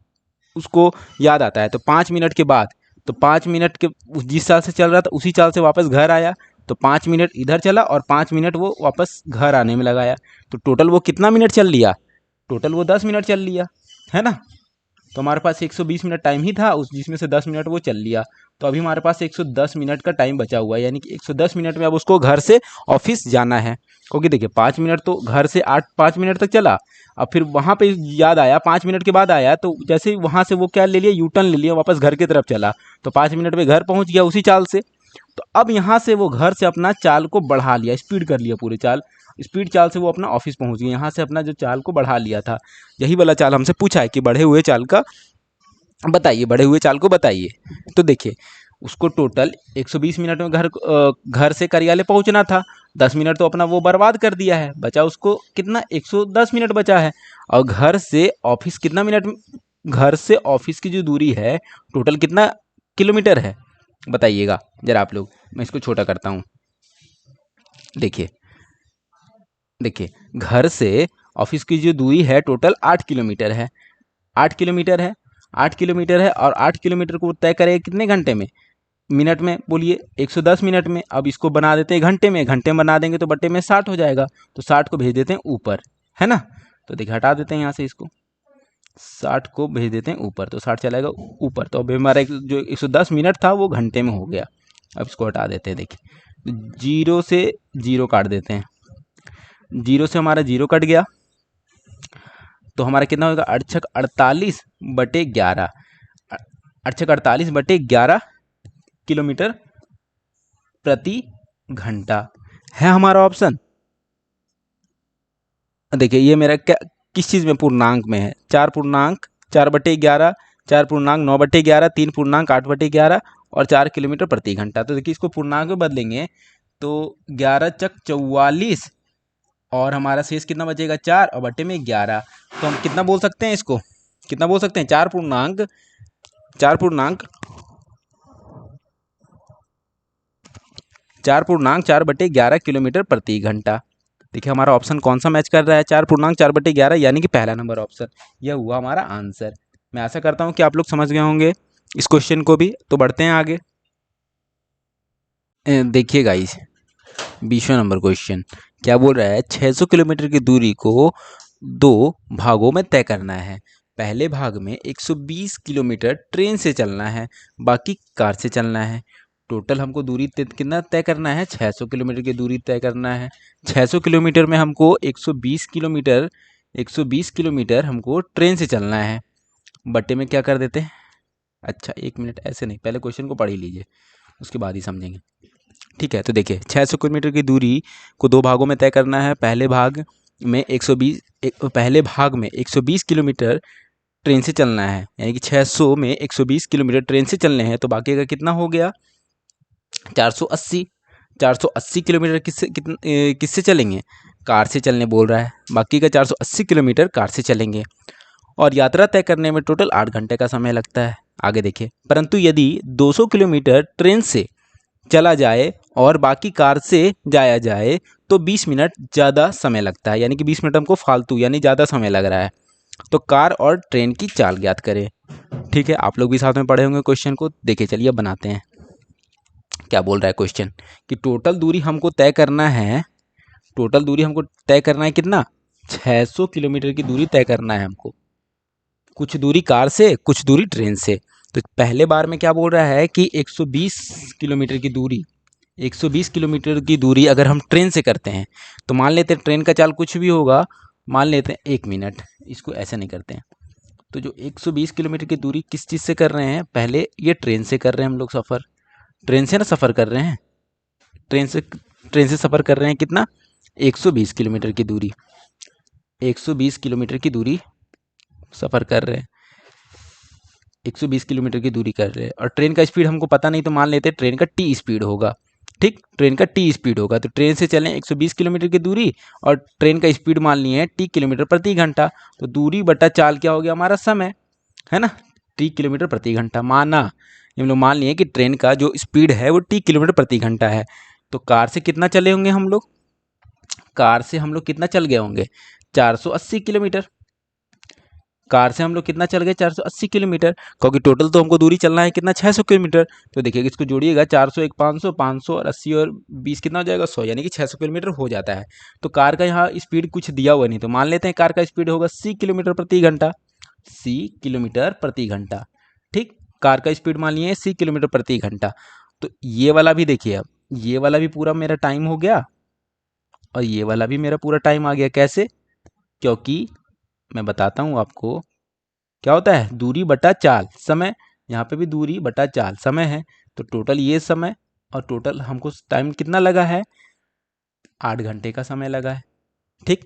उसको याद आता है, तो 5 मिनट के बाद, तो 5 मिनट के जिस चाल से चल रहा था उसी चाल से वापस घर आया, तो 5 मिनट इधर चला और 5 मिनट वो वापस घर आने में लगाया, तो टोटल वो कितना मिनट चल लिया, टोटल वो 10 मिनट चल लिया, है ना। तो हमारे पास 120 मिनट टाइम ही था, उस जिसमें से 10 मिनट वो चल लिया, तो अभी हमारे पास 110 मिनट का टाइम बचा हुआ है, यानी कि 110 मिनट में अब उसको घर से ऑफिस जाना है। क्योंकि देखिए 5 मिनट तो घर से 5 मिनट तक चला, अब फिर वहाँ पे याद आया 5 मिनट के बाद आया, तो जैसे ही वहाँ से वो क्या ले लिया, यू टर्न ले लिया, वापस घर की तरफ चला, तो 5 मिनट में घर पहुँच गया उसी चाल से। तो अब यहाँ से वो घर से अपना चाल को बढ़ा लिया, स्पीड कर लिया, पूरी चाल स्पीड चाल से वो अपना ऑफिस पहुँच गया, यहाँ से अपना जो चाल को बढ़ा लिया था। यही वाला चाल हमसे पूछा है कि बढ़े हुए चाल का बताइए, बढ़े हुए चाल को बताइए। तो देखिए उसको टोटल 120 मिनट में घर से कार्यालय पहुंचना था, 10 मिनट तो अपना वो बर्बाद कर दिया है, बचा उसको कितना 110 मिनट बचा है। और घर से ऑफिस कितना मिनट, घर से ऑफिस की जो दूरी है टोटल कितना किलोमीटर है बताइएगा जरा आप लोग। मैं इसको छोटा करता हूँ। देखिए देखिए घर से ऑफिस की जो दूरी है टोटल 8 किलोमीटर है, 8 किलोमीटर है, 8 किलोमीटर है, और 8 किलोमीटर को तय करेगा कितने घंटे में, मिनट में बोलिए 110 मिनट में। अब इसको बना देते हैं घंटे में, घंटे में बना देंगे तो बट्टे में 60 हो जाएगा, तो 60 को भेज देते हैं ऊपर, है ना। तो देखिए हटा देते हैं यहाँ से इसको, 60 को भेज देते हैं ऊपर, तो 60 चलाएगा ऊपर। तो अभी हमारा जो 110 मिनट था वो घंटे में हो गया। अब इसको हटा देते हैं। देखिए जीरो से जीरो काट देते हैं, जीरो से हमारा जीरो कट गया, तो हमारा कितना होगा, 48/11, 48/11 किलोमीटर प्रति घंटा है हमारा ऑप्शन। देखिए ये मेरा क्या किस चीज़ में पूर्णांक में है, 4/11, 4/9/11, 3/8/11 और 4 किलोमीटर प्रति घंटा। तो देखिए इसको पूर्णांक में बदलेंगे तो 11 चक 44 और हमारा शेष कितना बचेगा 4 और बट्टे में 11। तो हम कितना बोल सकते हैं, इसको कितना बोल सकते हैं, 4/4/11 किलोमीटर प्रति घंटा। देखिए हमारा ऑप्शन कौन सा मैच कर रहा है, 4/4/11, यानी कि पहला नंबर ऑप्शन, यह हुआ हमारा आंसर। मैं आशा करता हूँ कि आप लोग समझ गए होंगे इस क्वेश्चन को भी। तो बढ़ते हैं आगे। देखिए गाइस 20वां नंबर क्वेश्चन क्या बोल रहा है, 600 किलोमीटर की दूरी को 2 भागों में तय करना है। पहले भाग में 120 किलोमीटर ट्रेन से चलना है, बाकी कार से चलना है। टोटल हमको दूरी कितना तय करना है, 600 किलोमीटर की दूरी तय करना है। 600 किलोमीटर में हमको 120 किलोमीटर हमको ट्रेन से चलना है, बट्टे में क्या कर देते हैं, अच्छा 1 मिनट, ऐसे नहीं, पहले क्वेश्चन को पढ़ ही लीजिए उसके बाद ही समझेंगे, ठीक है। तो देखिए 600 किलोमीटर की दूरी को 2 भागों में तय करना है। पहले भाग में 120 किलोमीटर ट्रेन से चलना है, यानी कि 600 में 120 किलोमीटर ट्रेन से चलने हैं, तो बाकी का कितना हो गया 480 किलोमीटर किससे चलेंगे, कार से चलने बोल रहा है। बाकी का 480 किलोमीटर कार से चलेंगे और यात्रा तय करने में टोटल 8 घंटे का समय लगता है। आगे देखिए, परंतु यदि 200 किलोमीटर ट्रेन से चला जाए और बाकी कार से जाया जाए तो 20 मिनट ज़्यादा समय लगता है, यानी कि 20 मिनट हमको फालतू यानी ज़्यादा समय लग रहा है। तो कार और ट्रेन की चाल ज्ञात करें। ठीक है, आप लोग भी साथ में पढ़े होंगे क्वेश्चन को। देखिए चलिए अब बनाते हैं। क्या बोल रहा है क्वेश्चन कि टोटल दूरी हमको तय करना है, टोटल दूरी हमको तय करना है कितना, 600 किलोमीटर की दूरी तय करना है हमको, कुछ दूरी कार से कुछ दूरी ट्रेन से। तो पहले बार में क्या बोल रहा है कि 120 किलोमीटर की दूरी, 120 किलोमीटर की दूरी अगर हम ट्रेन से करते हैं तो मान लेते हैं ट्रेन का चाल कुछ भी होगा, मान लेते हैं 1 मिनट, इसको ऐसे नहीं करते हैं। तो जो 120 किलोमीटर की दूरी किस चीज़ से कर रहे हैं, पहले ये ट्रेन से कर रहे हैं हम लोग सफ़र, ट्रेन से ना सफ़र कर रहे हैं, ट्रेन से सफ़र कर रहे हैं कितना 120 किलोमीटर की दूरी, 120 किलोमीटर की दूरी सफ़र कर रहे हैं, 120 किलोमीटर की दूरी कर रहे हैं। और ट्रेन का स्पीड हमको पता नहीं, तो मान लेते हैं ट्रेन का टी स्पीड होगा, ठीक, ट्रेन का टी स्पीड होगा। तो ट्रेन से चलें 120 किलोमीटर की दूरी और ट्रेन का स्पीड मान लिए है टी किलोमीटर प्रति घंटा, तो दूरी बटा चाल क्या हो गया हमारा समय, है ना, टी किलोमीटर प्रति घंटा। माना हम लोग मान लिए कि ट्रेन का जो स्पीड है वो टी किलोमीटर प्रति घंटा है, तो कार से कितना चले होंगे हम लोग, कार से हम लोग कितना चल गए होंगे 480 किलोमीटर, कार से हम लोग कितना चल गए 480 किलोमीटर, क्योंकि टोटल तो हमको दूरी चलना है कितना 600 किलोमीटर। तो देखिए इसको जोड़िएगा, 400 एक 500, 500 और 80 और 20 कितना हो जाएगा 100, यानी कि 600 किलोमीटर हो जाता है। तो कार का यहाँ स्पीड कुछ दिया हुआ नहीं, तो मान लेते हैं कार का स्पीड होगा 80 किलोमीटर प्रति घंटा, 80 किलोमीटर प्रति घंटा, ठीक, कार का स्पीड मान लिए 80 किलोमीटर प्रति घंटा। तो ये वाला भी देखिए, अब ये वाला भी पूरा मेरा टाइम हो गया, और ये वाला भी मेरा पूरा टाइम आ गया। कैसे? क्योंकि मैं बताता हूँ आपको क्या होता है, दूरी बटा चाल समय। यहाँ पे भी दूरी बटा चाल समय है, तो टोटल ये समय और टोटल हमको टाइम कितना लगा है, 8 घंटे का समय लगा है। ठीक,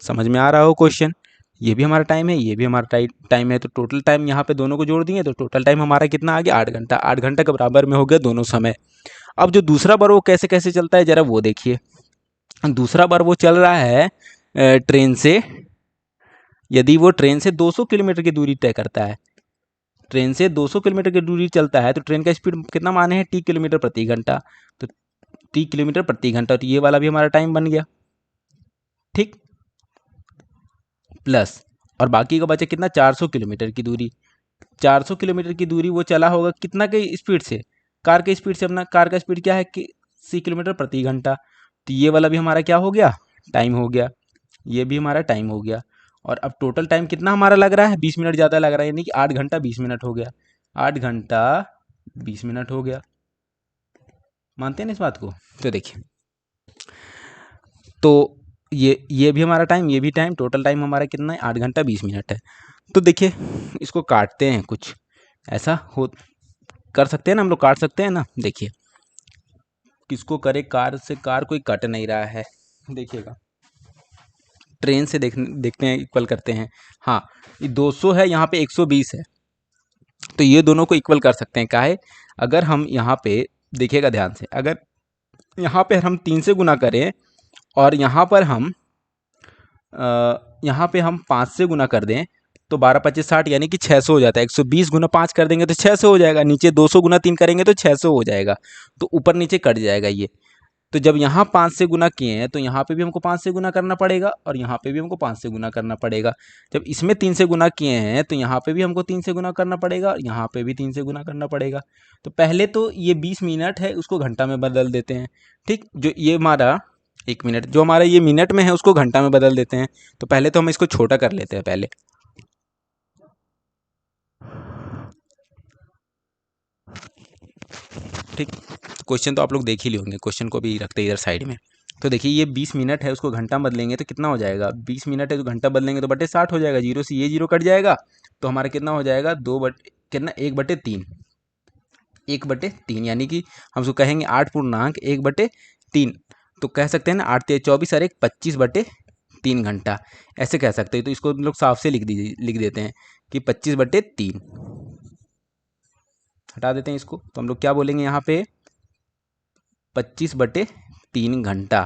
समझ में आ रहा हो क्वेश्चन? ये भी हमारा टाइम है, ये भी हमारा टाइम है, तो टोटल टाइम यहाँ पे दोनों को जोड़ दिए तो टोटल टाइम हमारा कितना आ गया, 8 घंटा। 8 घंटा के बराबर में हो गया दोनों समय। अब जो दूसरा बार वो कैसे कैसे चलता है जरा वो देखिए। दूसरा बार वो चल रहा है ट्रेन से, यदि वो ट्रेन से 200 किलोमीटर की दूरी तय करता है, ट्रेन से 200 किलोमीटर की दूरी चलता है, तो ट्रेन का स्पीड कितना माने हैं, टी किलोमीटर प्रति घंटा। तो टी किलोमीटर प्रति घंटा, तो ये वाला भी हमारा टाइम बन गया। ठीक, प्लस और बाकी का बचा कितना, 400 किलोमीटर की दूरी। 400 किलोमीटर की दूरी वो चला होगा कितना के स्पीड से, कार के स्पीड से। अपना कार का स्पीड क्या है कि 80 किलोमीटर प्रति घंटा। तो ये वाला भी हमारा क्या हो गया, टाइम हो गया। ये भी हमारा टाइम हो गया। और अब टोटल टाइम कितना हमारा लग रहा है, 20 मिनट ज़्यादा लग रहा है, यानी कि 8 घंटा 20 मिनट हो गया। 8 घंटा 20 मिनट हो गया। मानते हैं ना इस बात को? तो देखिए, तो ये भी हमारा टाइम, ये भी टाइम, टोटल टाइम हमारा कितना है, 8 घंटा 20 मिनट है। तो देखिए इसको काटते हैं, कुछ ऐसा हो कर सकते हैं ना हम लोग, काट सकते हैं ना। देखिए किसको करे, कार से कार कोई कट नहीं रहा है। देखिएगा ट्रेन से देखते हैं, इक्वल करते हैं। हाँ, ये 200 है, यहाँ पे 120 है, तो ये दोनों को इक्वल कर सकते हैं। काहे? अगर हम यहाँ पे देखिएगा ध्यान से, अगर यहाँ पे हम 3 से गुना करें और यहाँ पे हम 5 से गुना कर दें, तो 12 25 60 यानी कि 600 हो जाता है। 120 गुना 5 कर देंगे तो 600 हो जाएगा। नीचे 200 गुना 3 करेंगे तो 600 हो जाएगा, तो ऊपर नीचे कट जाएगा ये। तो जब यहाँ 5 से गुना किए हैं तो यहाँ पे भी हमको 5 से गुना करना पड़ेगा और यहाँ पे भी हमको 5 से गुना करना पड़ेगा। जब इसमें 3 से गुना किए हैं तो यहाँ पे भी हमको 3 से गुना करना पड़ेगा और यहाँ पे भी 3 से गुना करना पड़ेगा। तो पहले तो ये 20 मिनट है उसको घंटा में बदल देते हैं। ठीक, जो ये हमारा 1 मिनट, जो हमारा ये मिनट में है उसको घंटा में बदल देते हैं। तो पहले तो हम इसको छोटा कर लेते हैं पहले। ठीक, क्वेश्चन तो आप लोग देख ही लिए होंगे, क्वेश्चन को भी रखते इधर साइड में। तो देखिए ये 20 मिनट है, उसको घंटा बदलेंगे तो कितना हो जाएगा, 20 मिनट है तो घंटा बदलेंगे तो बटे 60 हो जाएगा। जीरो से ये जीरो कट जाएगा, तो हमारा कितना हो जाएगा, 1/3। 1/3 यानी कि हम उसको कहेंगे 8.1/3। तो कह सकते हैं ना 8 × 24 और 1 25/3 घंटा, ऐसे कह सकते हैं। तो इसको हम लोग साफ से लिख देते हैं कि 25/3। हटा देते हैं इसको, तो हम लोग क्या बोलेंगे यहाँ पे, 25/3 घंटा।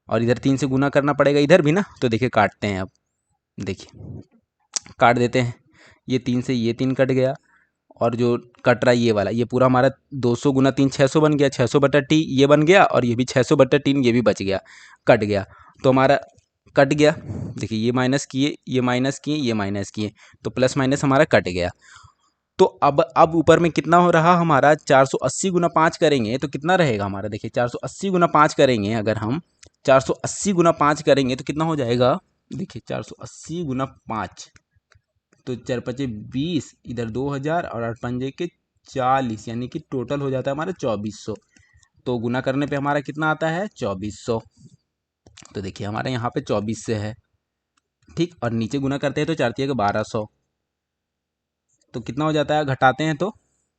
और इधर 3 से गुना करना पड़ेगा इधर भी ना। तो देखिए काटते हैं, अब देखिए काट देते हैं। ये 3 से ये 3 कट गया, और जो कट रहा है ये वाला, ये पूरा हमारा 200 गुना 3 600 बन गया। 600/t ये बन गया, और ये भी 600/3 ये भी बच गया, कट गया। तो हमारा कट गया। देखिए ये माइनस किए, ये माइनस किए, ये माइनस किए, तो प्लस माइनस हमारा कट गया। तो अब ऊपर में कितना हो रहा हमारा, 480 गुना 5 करेंगे तो कितना रहेगा हमारा। देखिए 480 गुना 5 करेंगे, अगर हम 480 गुना 5 करेंगे तो कितना हो जाएगा। देखिए 480 गुना 5, तो 4 5 20, इधर 2000 और 8 पंजे के 40, यानी कि टोटल हो जाता है हमारा 2400। तो गुना करने पे हमारा कितना आता है, 2400। तो देखिए हमारे यहाँ पे 24 से है। ठीक, और नीचे गुना करते हैं तो 4 × 1200, तो कितना हो जाता है, घटाते हैं तो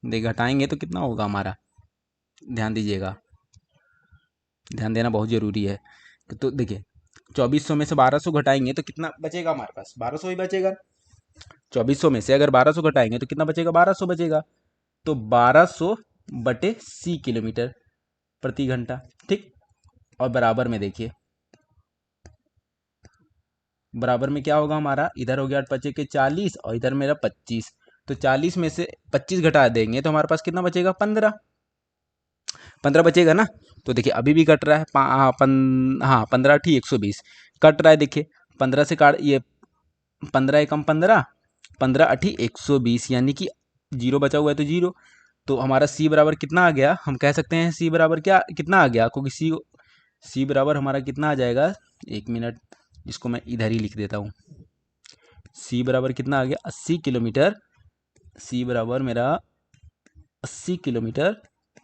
घटाएंगे तो कितना होगा हमारा, ध्यान दीजिएगा, ध्यान देना बहुत ज़रूरी है। तो देखिए 2400 में से 1200 घटाएंगे तो कितना बचेगा हमारे पास, 1200 ही बचेगा। 2400 में से अगर 1200 घटाएंगे तो कितना बचेगा, 1200 बचेगा। तो 1200/c किलोमीटर प्रति घंटा। ठीक, और बराबर में देखिए, बराबर में क्या होगा हमारा, इधर हो गया 8 5 के 40 और इधर मेरा 25। तो 40 में से 25 घटा देंगे तो हमारे पास कितना बचेगा, 15 बचेगा ना। तो देखिए अभी भी कट रहा है, हाँ 15 × 120 कट रहा है। देखिए 15 से काट, ये 15 एकम 15, 15 × 120 यानी कि जीरो बचा हुआ है तो जीरो। तो हमारा सी बराबर कितना आ गया, हम कह सकते हैं सी बराबर क्या कितना आ गया, क्योंकि सी बराबर हमारा कितना आ जाएगा, 1 मिनट, इसको मैं इधर ही लिख देता हूँ। सी बराबर कितना आ गया, 80 किलोमीटर। सी बराबर मेरा 80 किलोमीटर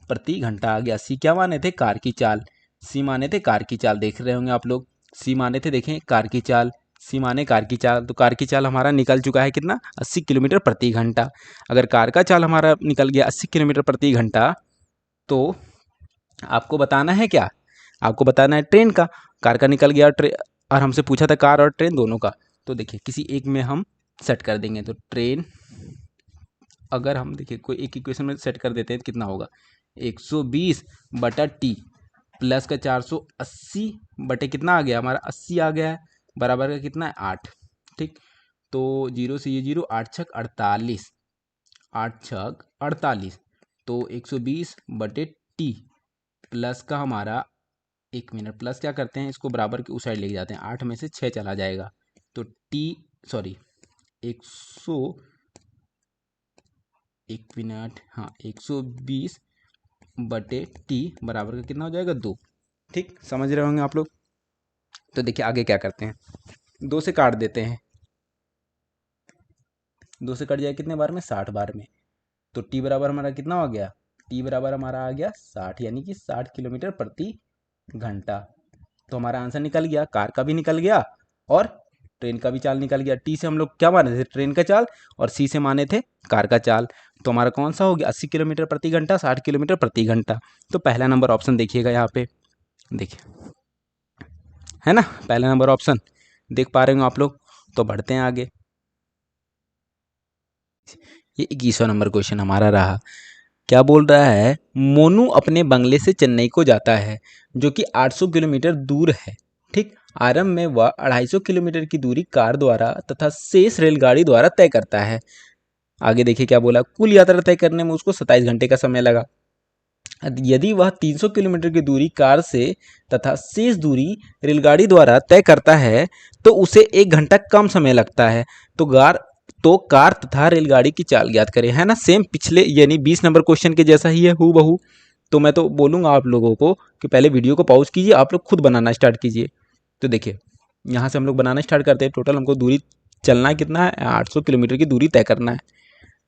प्रति घंटा आ गया। सी क्या माने थे, कार की चाल। सी माने थे कार की चाल, देख रहे होंगे आप लोग, सी माने थे, देखें कार की चाल, सी माने कार की चाल, तो कार की चाल हमारा निकल चुका है कितना, 80 किलोमीटर प्रति घंटा। अगर कार का चाल हमारा निकल गया 80 किलोमीटर प्रति घंटा, तो आपको बताना है क्या, आपको बताना है ट्रेन का, कार का निकल गया और हमसे पूछा था कार और ट्रेन दोनों का। तो देखिए किसी एक में हम सेट कर देंगे, तो ट्रेन, अगर हम देखिए कोई एक इक्वेशन में सेट कर देते हैं तो कितना होगा, 120 बटा टी प्लस का 480 बटे कितना आ गया हमारा 80 आ गया है, बराबर का कितना है 8। ठीक, तो 0 से ये 0, 8 छक 48, 8 छक 48, तो 120 बटे टी प्लस का हमारा, 1 मिनट, प्लस क्या करते हैं इसको बराबर के उस साइड लेके जाते हैं, 8 में से 6 चला जाएगा, तो टी सॉरी 100, 1 मिनट, हाँ 120 बटे टी बराबर का कितना हो जाएगा 2। ठीक, समझ रहे होंगे आप लोग। तो देखिए आगे क्या करते हैं, 2 से काट देते हैं, 2 से कट जाए कितने बार में, 60 बार में, तो टी बराबर हमारा कितना हो गया, टी बराबर हमारा आ गया 60, यानी कि 60 किलोमीटर प्रति घंटा। तो हमारा आंसर निकल गया, कार का भी निकल गया और ट्रेन का भी चाल निकल गया। टी से हम लोग क्या माने थे, ट्रेन का चाल, और सी से माने थे कार का चाल। तो हमारा कौन सा हो गया, 80 किलोमीटर प्रति घंटा, 60 किलोमीटर प्रति घंटा। तो पहला नंबर ऑप्शन देखिएगा यहाँ पे, देखिए है ना, पहला नंबर ऑप्शन देख पा रहे हो आप लोग। तो बढ़ते हैं आगे, ये 21वां नंबर क्वेश्चन हमारा रहा। क्या बोल रहा है, मोनू अपने बंगले से चेन्नई को जाता है जो कि 800 किलोमीटर दूर है। ठीक, आरंभ में वह 250 किलोमीटर की दूरी कार द्वारा तथा शेष रेलगाड़ी द्वारा तय करता है। आगे देखिए क्या बोला, कुल यात्रा तय करने में उसको 27 घंटे का समय लगा। यदि वह 300 किलोमीटर की दूरी कार से तथा शेष दूरी रेलगाड़ी द्वारा तय करता है तो उसे 1 घंटा कम समय लगता है। तो कार तथा रेलगाड़ी की चाल ज्ञात करें, है ना, सेम पिछले यानी 20 नंबर क्वेश्चन के जैसा ही है हूबहू। तो मैं तो बोलूँगा आप लोगों को कि पहले वीडियो को पॉज कीजिए, आप लोग खुद बनाना स्टार्ट कीजिए। तो देखिए यहाँ से हम लोग बनाना स्टार्ट करते हैं। टोटल हमको दूरी चलना है कितना है, 800 किलोमीटर की दूरी तय करना है,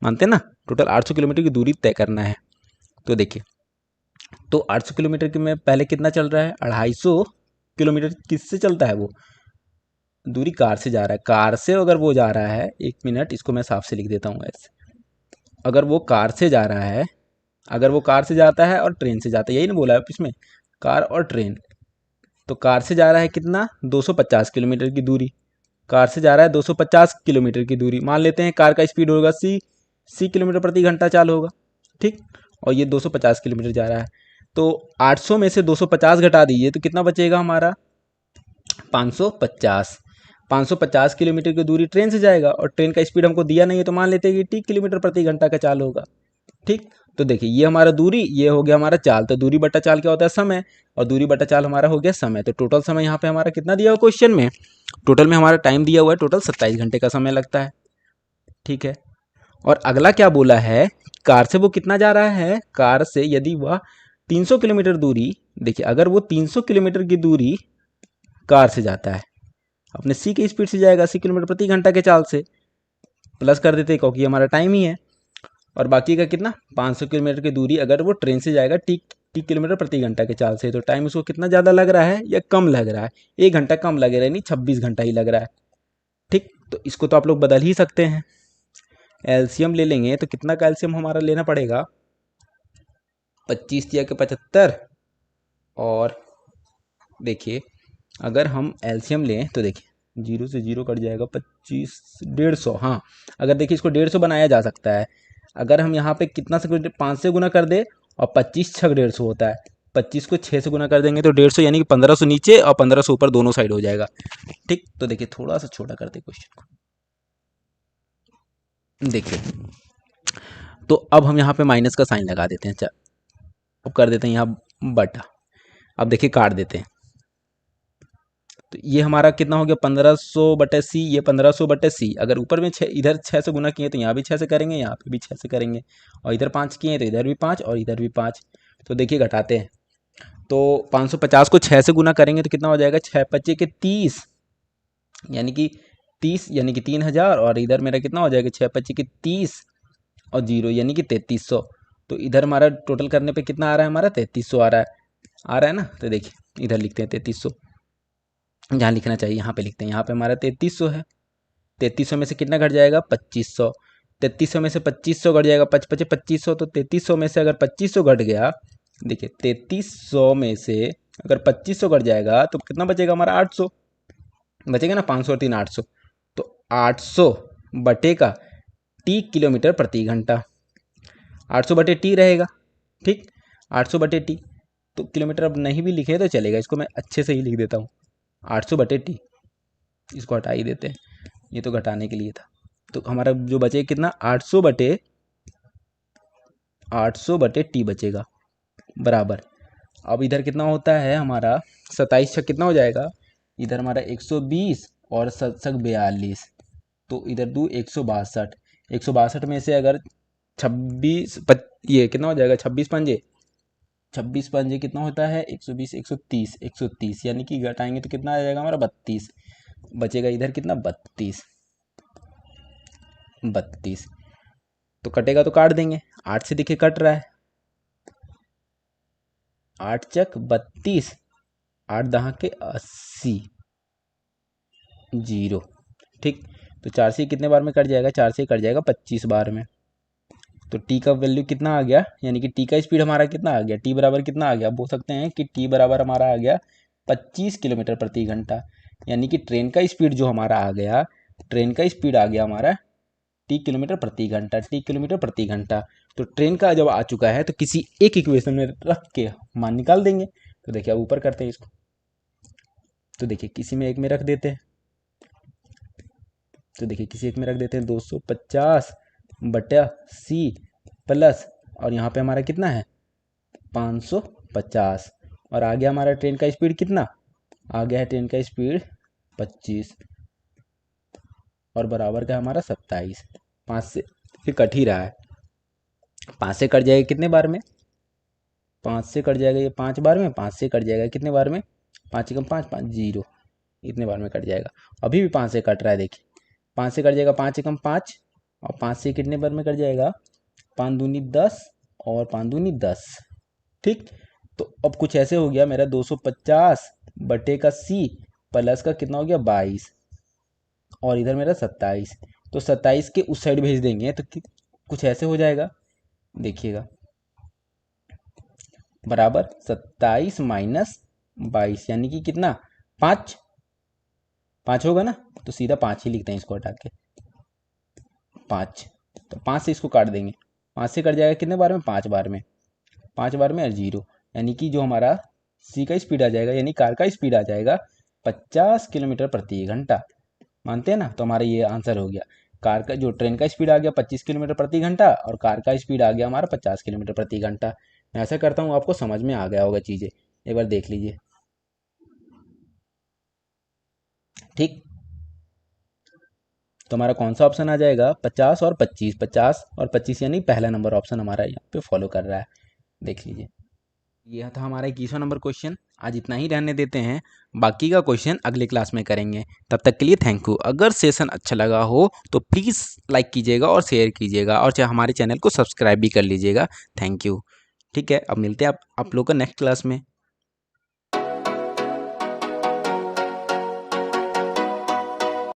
मानते हैं ना, टोटल 800 किलोमीटर की दूरी तय करना है। तो देखिए, तो 800 किलोमीटर की में पहले कितना चल रहा है, 250 किलोमीटर किससे चलता है, वो दूरी कार से जा रहा है। कार से अगर वो जा रहा है, 1 मिनट इसको मैं साफ से लिख देता हूँ ऐसे, अगर वो कार से जा रहा है, अगर वो कार से जाता है और ट्रेन से जाता है, यही ना बोला है इसमें, कार और ट्रेन। तो कार से जा रहा है कितना, 250 किलोमीटर की दूरी, कार से जा रहा है 250 किलोमीटर की दूरी। मान लेते हैं कार का स्पीड होगा 80 किलोमीटर प्रति घंटा चाल होगा। ठीक, और ये 250 किलोमीटर जा रहा है, तो 800 में से 250 घटा दीजिए तो कितना बचेगा हमारा, 550। 550 किलोमीटर की दूरी ट्रेन से जाएगा और ट्रेन का स्पीड हमको दिया नहीं है, तो मान लेते हैं कि 30 किलोमीटर प्रति घंटा का चाल होगा। ठीक, तो देखिए ये हमारा दूरी, ये हो गया हमारा चाल। तो दूरी बटा चाल क्या होता है, समय, और दूरी बटा चाल हमारा हो गया समय। तो टोटल समय यहाँ पे हमारा कितना दिया हुआ क्वेश्चन में, टोटल में हमारा टाइम दिया हुआ है, टोटल 27 घंटे का समय लगता है। ठीक है, और अगला क्या बोला है, कार से वो कितना जा रहा है, कार से यदि वह 300 किलोमीटर दूरी, देखिए अगर वो 300 किलोमीटर की दूरी कार से जाता है, अपने सी की स्पीड से जाएगा 80 किलोमीटर प्रति घंटा के चाल से, प्लस कर देते क्योंकि हमारा टाइम ही है, और बाकी का कितना 500 किलोमीटर की दूरी अगर वो ट्रेन से जाएगा 30 किलोमीटर प्रति घंटा के चाल से, तो टाइम उसको कितना ज़्यादा लग रहा है या कम लग रहा है, 1 घंटा कम लग रहा है, यानी 26 घंटा ही लग रहा है। ठीक, तो इसको तो आप लोग बदल ही सकते हैं, एलसीएम ले लेंगे तो कितना का एलसीएम हमारा लेना पड़ेगा, 25 या के 75, और देखिए अगर हम एलसीएम लें तो देखिए 0 से 0 कट जाएगा, 25 150, हाँ अगर देखिए इसको 150 बनाया जा सकता है। अगर हम यहाँ पे कितना से 5 से गुना कर दे, और 25 छक 150 होता है, 25 को 6 से गुना कर देंगे तो 150, यानी कि 1500 नीचे और 1500 ऊपर दोनों साइड हो जाएगा। ठीक, तो देखिए थोड़ा सा छोटा करते क्वेश्चन को, देखिए तो अब हम यहाँ पे माइनस का साइन लगा देते हैं, अब कर देते हैं यहाँ बटा, अब देखिए काट देते हैं, तो ये हमारा कितना हो गया 1500 बटे सी, ये 1500 बटे सी। अगर ऊपर में 6, इधर 6 से गुना किए तो यहाँ भी 6 से करेंगे, यहाँ पे भी 6 से करेंगे, और इधर 5 किए तो इधर भी 5 और इधर भी 5। तो देखिए घटाते हैं, तो 550 को 6 से गुना करेंगे तो कितना हो जाएगा, 6 25 के 30, यानी कि 30 यानी कि 3000, और इधर मेरा कितना हो जाएगा 6 25 के 30 और 0 यानी कि 3300। तो इधर हमारा टोटल करने पे कितना आ रहा है, हमारा 3300 आ रहा है ना। तो देखिए इधर लिखते हैं 3300, जहाँ लिखना चाहिए यहाँ पे लिखते हैं। यहाँ पे हमारा 3300 है। 3300 में से कितना घट जाएगा? 2500। 3300 में से 2500 घट जाएगा, 2500। तो 3300 में से अगर 2500 घट गया, देखिए 3300 में से अगर 2500 घट जाएगा तो कितना बचेगा हमारा? 800 बचेगा ना। 500 और 3 800, तो 800 बटे का टी किलोमीटर प्रति घंटा। 800 बटे टी रहेगा, ठीक। 800 बटे टी, तो किलोमीटर अब नहीं भी लिखे तो चलेगा, इसको मैं अच्छे से ही लिख देता हूँ। 800 बटे टी, इसको हटा ही देते हैं, ये तो घटाने के लिए था। तो हमारा जो बचे कितना? 800 बटे टी बचेगा, बराबर। अब इधर कितना होता है हमारा? 27 छक कितना हो जाएगा? इधर हमारा 120 और 7 छक 42, तो इधर 2 162। 162 में से अगर 26 ये कितना हो जाएगा? 26 पंजे कितना होता है? 120 130, यानी कि घटाएंगे तो कितना आ जाएगा हमारा? 32 बचेगा। इधर कितना? 32। तो कटेगा तो काट देंगे, 8 से देखिए कट रहा है, 8 चक 32, 8 दहा के 80, 0, ठीक। तो 4 से कितने बार में कट जाएगा? 4 से कट जाएगा 25 बार में। तो टी का वैल्यू कितना आ गया? यानी कि टी का स्पीड हमारा कितना आ गया? टी बराबर कितना आ गया? बोल सकते हैं कि टी बराबर हमारा आ गया 25 किलोमीटर प्रति घंटा। यानी कि ट्रेन का स्पीड जो हमारा आ गया, ट्रेन का स्पीड आ गया हमारा टी किलोमीटर प्रति घंटा। टी किलोमीटर प्रति घंटा, तो ट्रेन का जब आ चुका है तो किसी एक इक्वेशन में रख के मान निकाल देंगे। तो देखिए अब ऊपर करते हैं इसको, तो देखिए किसी में एक में रख देते हैं, तो देखिए किसी एक में रख देते हैं 250 बटा सी प्लस, और यहाँ पे हमारा कितना है? 550, और आ गया हमारा ट्रेन का स्पीड कितना? आ गया है ट्रेन का स्पीड 25, और बराबर का हमारा 27। 5 से फिर कट ही रहा है, 5 से कट जाएगा कितने बार में? 5 से कट जाएगा ये 5 बार में। 5 से कट जाएगा कितने बार में? 5 एकम 5 5 0, इतने बार में कट जाएगा। अभी भी 5 से कट रहा है, देखिए 5 से कट जाएगा 5 एकम 5, और 5 से कितने बार में कट जाएगा? 5 दूनी 10 और 5 दूनी 10, ठीक। तो अब कुछ ऐसे हो गया मेरा 250 बटे का सी प्लस का कितना हो गया? 22, और इधर मेरा 27। तो 27 के उस साइड भेज देंगे तो कुछ ऐसे हो जाएगा, देखिएगा, बराबर 27 माइनस 22, यानी कि कितना? 5 होगा ना। तो सीधा 5 ही लिखते हैं इसको हटा के, 5। तो 5 से इसको काट देंगे, 5 से कट जाएगा कितने बार में? 5 बार में। 5 बार में और 0, यानी कि जो हमारा सी का स्पीड आ जाएगा, यानी कार का स्पीड आ जाएगा 50 किलोमीटर प्रति घंटा। मानते हैं ना? तो हमारा ये आंसर हो गया। कार का जो ट्रेन का स्पीड आ गया 25 किलोमीटर प्रति घंटा, और कार का स्पीड आ गया हमारा 50 किलोमीटर प्रति घंटा। मैं ऐसा करता हूँ, आपको समझ में आ गया होगा चीज़ें, एक बार देख लीजिए, ठीक। तो हमारा कौन सा ऑप्शन आ जाएगा? 50 और 25, 50 और 25, यानी पहला नंबर ऑप्शन हमारा यहाँ पे फॉलो कर रहा है, देख लीजिए। यह था हमारा 21वां नंबर क्वेश्चन। आज इतना ही रहने देते हैं, बाकी का क्वेश्चन अगले क्लास में करेंगे। तब तक के लिए थैंक यू। अगर सेशन अच्छा लगा हो तो प्लीज़ लाइक कीजिएगा और शेयर कीजिएगा, और चाहे हमारे चैनल को सब्सक्राइब भी कर लीजिएगा। Thank you. ठीक है, अब मिलते हैं आप लोग का नेक्स्ट क्लास में।